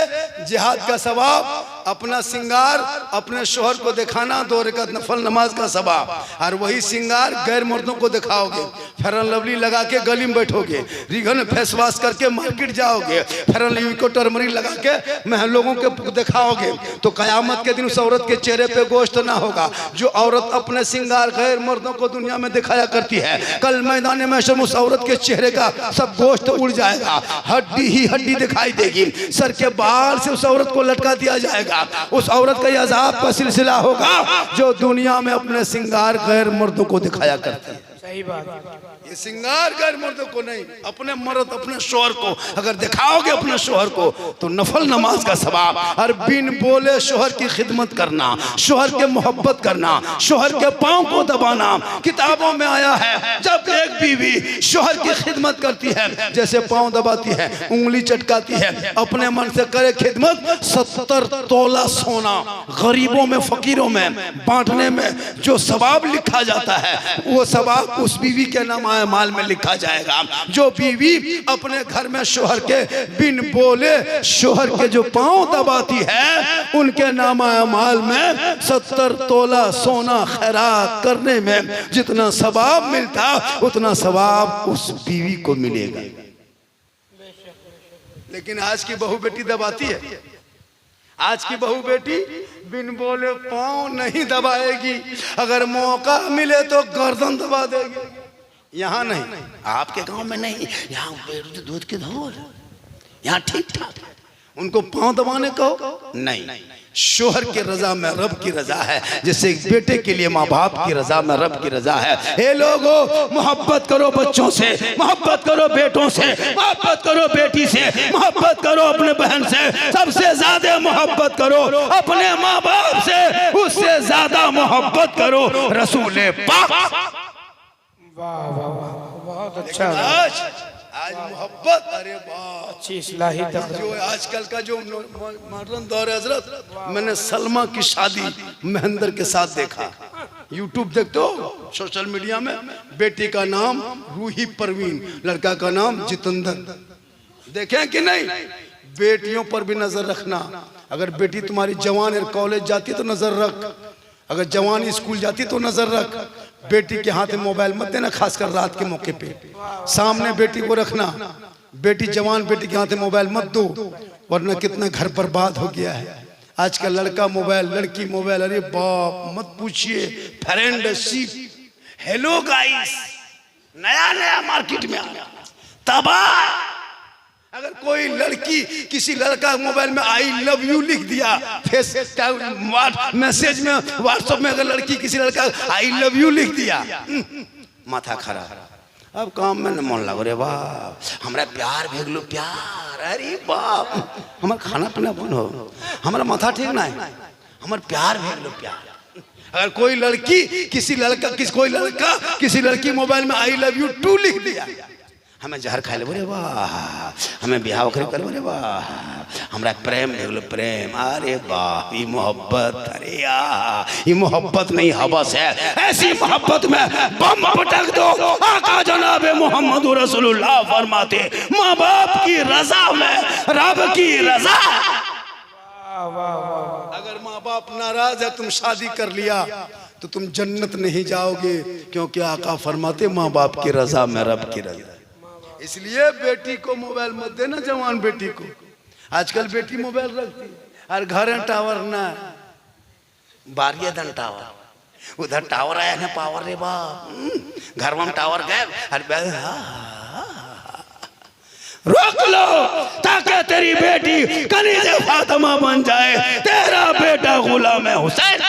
जिहाद का सवाब, अपना सिंगार अपने शोहर को दिखाना 2 रकात नफल नमाज का सवाब, और वही सिंगार गैर मर्दों को दिखाओगे, फेयर एंड लवली लगा के गली में बैठोगे, रिगन फेस वॉश करके मार्केट जाओगे, फेयर एंड लवली को टर्मरिक लगा के मैं लोगों के दिखाओगे, तो कयामत के दिन उस औरत के चेहरे पे गोश्त ना होगा। जो औरत अपने सिंगार गैर मर्दों को दुनिया में दिखाया करती है, कल मैदान में उस औरत के चेहरे का सब गोश्त उड़ जाएगा, हड्डी ही हड्डी दिखाई देगी, सर के बाल से उस औरत को लटका दिया जाएगा। उस औरत का अज़ाब का सिलसिला होगा जो दुनिया में अपने सिंगार गैर मर्दों को दिखाया करती है। सही बात, ये सिंगार गैर मर्दों को नहीं, अपने मर्द अपने शोहर को अगर दिखाओगे अपने शोहर को तो नफल नमाज का सवाब, और बिन बोले शोहर की खिदमत करना, शोहर के मोहब्बत करना, शोहर के पांव को दबाना। किताबों में आया है जब एक बीवी शोहर की खिदमत करती है, जैसे पांव दबाती है, उंगली चटकाती है, अपने मन से करे खिदमत, 70 तोला सोना गरीबों में फकीरों में बांटने में जो सवाब लिखा जाता है, वो सवाब उस बीवी के नाम आए माल में लिखा जाएगा। जो बीवी अपने घर में शोहर के बिन बोले शोहर के जो पांव दबाती है, उनके नाम आए माल में 70 तोला सोना खैरात करने में जितना सवाब मिलता, उतना सवाब उस बीवी को मिलेगा। लेकिन आज की बहू बेटी दबाती है, आज की बहू बेटी बिन बोले पांव नहीं दबाएगी, अगर मौका मिले तो गर्दन दबा देगी। यहाँ नहीं, आपके गांव में नहीं, यहाँ दूध की धोल, यहाँ ठीक ठाक है। उनको पांव दबाने को नहीं, शोहर की रजा में रब की रजा है, जैसे एक बेटे के लिए माँ बाप की रजा में रब की रजा है। हे लोगों, मोहब्बत करो बच्चों से, मोहब्बत करो बेटों से, मोहब्बत करो बेटी से, मोहब्बत करो अपने बहन से, सबसे ज्यादा मोहब्बत करो अपने माँ बाप से, उससे ज्यादा मोहब्बत करो रसूल पाक। वाह वाह वाह, बहुत अच्छा। आज मोहब्बत, अरे वाह, अच्छी इस्लाही जो आजकल का जो मॉडर्न दौर है हजरत, मैंने सलमा की शादी महेंद्र के साथ देखा। यूट्यूब देखते हो, सोशल मीडिया में, बेटी का नाम रूही परवीन, लड़का का नाम जितेंद्र। देखें कि नहीं? बेटियों पर भी नजर रखना। अगर बेटी तुम्हारी जवान है, कॉलेज जाती तो नजर रख, अगर जवान स्कूल जाती तो नजर रख। बेटी के हाथ में मोबाइल मत देना, खासकर रात के मौके पे, सामने बेटी को रखना। बेटी जवान बेटी के हाथ में मोबाइल मत दो, वरना कितना घर बर्बाद हो गया है। आज का लड़का मोबाइल, लड़की मोबाइल, अरे बाप मत पूछिए। फ्रेंडशिप, हेलो गाइस, नया नया मार्केट में आया, तबाह। अगर कोई लड़की किसी लड़का मोबाइल में आई लव यू लिख दिया, फेस मैसेज में, व्हाट्सएप में अगर लड़की किसी लड़का आई लव यू लिख दिया, माथा खराब। अब काम में न मन लगो रे बाप, हमरा प्यार भेजलो प्यार, अरे बाप, हमारा खाना पीना बंद हो, हमारा माथा ठीक ना है, हमारा प्यार भेजलो प्यार। अगर कोई लड़की किसी लड़का कोई लड़का किसी लड़की मोबाइल में आई लव यू 2 लिख दिया, हमें जहर खा ले बोरे वाह, हमें ब्याह करे कर बोरे वाह, हमरा प्रेम भेजलो प्रेम, अरे वाह, ये मोहब्बत, अरे यार ये मोहब्बत नहीं हवस है। ऐसी मोहब्बत में बम पटक दो। आका जनाब मोहम्मद रसूलुल्लाह फरमाते, माँ बाप की रजा में रब की रजा। अगर माँ बाप नाराज है, तुम शादी कर लिया तो तुम जन्नत नहीं जाओगे, क्योंकि आका फरमाते माँ बाप की रजा में रब की रजा। इसलिए बेटी को मोबाइल मत देना, जवान बेटी को। आजकल बेटी मोबाइल रखती है और घर टावर ना, बारिया दन टावर, उधर टावर आया ना पावर रे बाप, घर में टावर गए, रोक लो ताकि तेरी बेटी कनीज़े फातिमा बन जाए, तेरा बेटा गुलाम हुसैन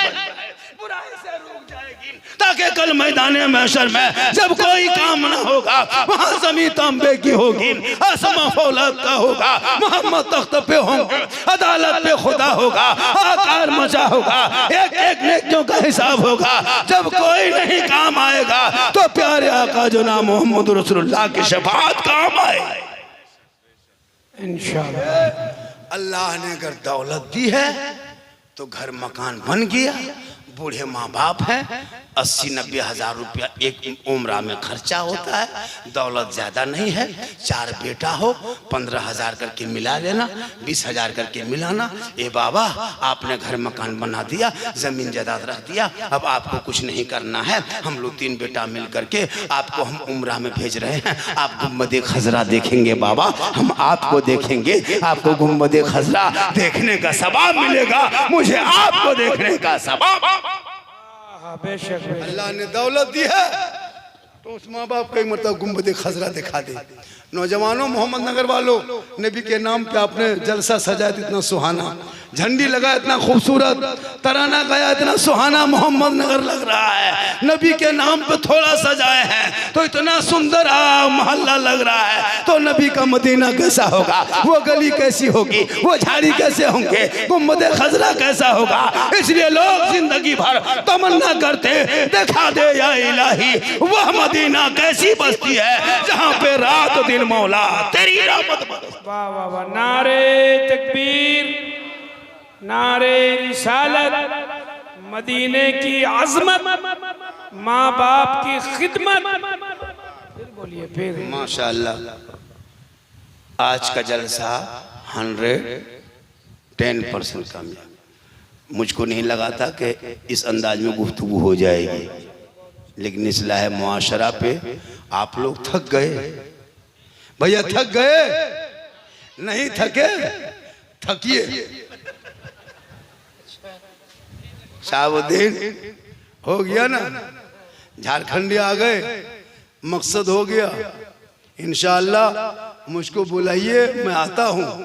बुराई से रुक जाएगी, ताकि कल मैदान महशर में जब कोई काम ना होगा, वहाँ ज़मीन तांबे की होगी, आसमां फौलाद का होगा, मोहम्मद तख्त पे होंगे, अदालत पे खुदा होगा, आकार मचा होगा, एक एक नेकियों का हिसाब होगा। जब कोई नहीं काम आएगा तो प्यारे आका जो नाम मोहम्मद रसूलुल्लाह की शफाअत काम आए इंशाअल्लाह। अल्लाह ने अगर दौलत दी है तो घर मकान बन गया, बूढ़े माँ बाप हैं, 80-90 हज़ार रुपया एक उम्र में खर्चा होता है, दौलत ज़्यादा नहीं है, 4 बेटा हो, 15,000 करके मिला लेना, 20,000 करके मिलाना। ए बाबा, आपने घर मकान बना दिया, ज़मीन जायदाद रख दिया, अब आपको कुछ नहीं करना है, हम लोग 3 बेटा मिल करके आपको हम उम्रा में भेज रहे हैं, आप गुम्बद खजरा देखेंगे बाबा, हम आपको देखेंगे, आपको गुम्बद खजरा देखने का सवाब मिलेगा, मुझे आपको देखने का सवाब। बेशक अल्लाह ने दौलत दी है तो उस माँ बाप को एक मरतबा गुम्बद खजरा दिखा दे। नौजवानों, मोहम्मद नगर वालों, नबी के नाम पे आपने जलसा सजाया इतना सुहाना, झंडी लगाया इतना खूबसूरत, तराना गाया इतना सुहाना, मोहम्मद नगर लग रहा है। नबी के नाम पे थोड़ा सजाए हैं तो इतना सुंदर मोहल्ला लग रहा है, तो नबी का मदीना कैसा होगा, वो गली कैसी होगी, वो झाड़ी कैसे होंगे, गुम्बद खजरा कैसा होगा। इसलिए लोग जिंदगी भर तमन्ना करते, दिखा दे या इलाही वह मदीना कैसी बस्ती है जहाँ पे रात दिन मौला तेरी रहमत बरसती। वाह वाह वाह, नारे तकबीर, नारे रिसालत, मदीने की आजमत, माँ बाप की खिदमत। फिर बोलिए फिर। माशाल्लाह, आज का जलसा 110% कामयाब। मुझको नहीं लगा था कि इस अंदाज में गुफ्तगू हो जाएगी, लेकिन इस्लाह मुआशरा पे आप लोग थक गए। भैया थक गए? नहीं थके, थकिए। शाहबुद्दीन हो गया ना, झारखंडी आ गए, मकसद हो गया। इंशाअल्लाह मुझको बुलाइए, मैं आता हूँ।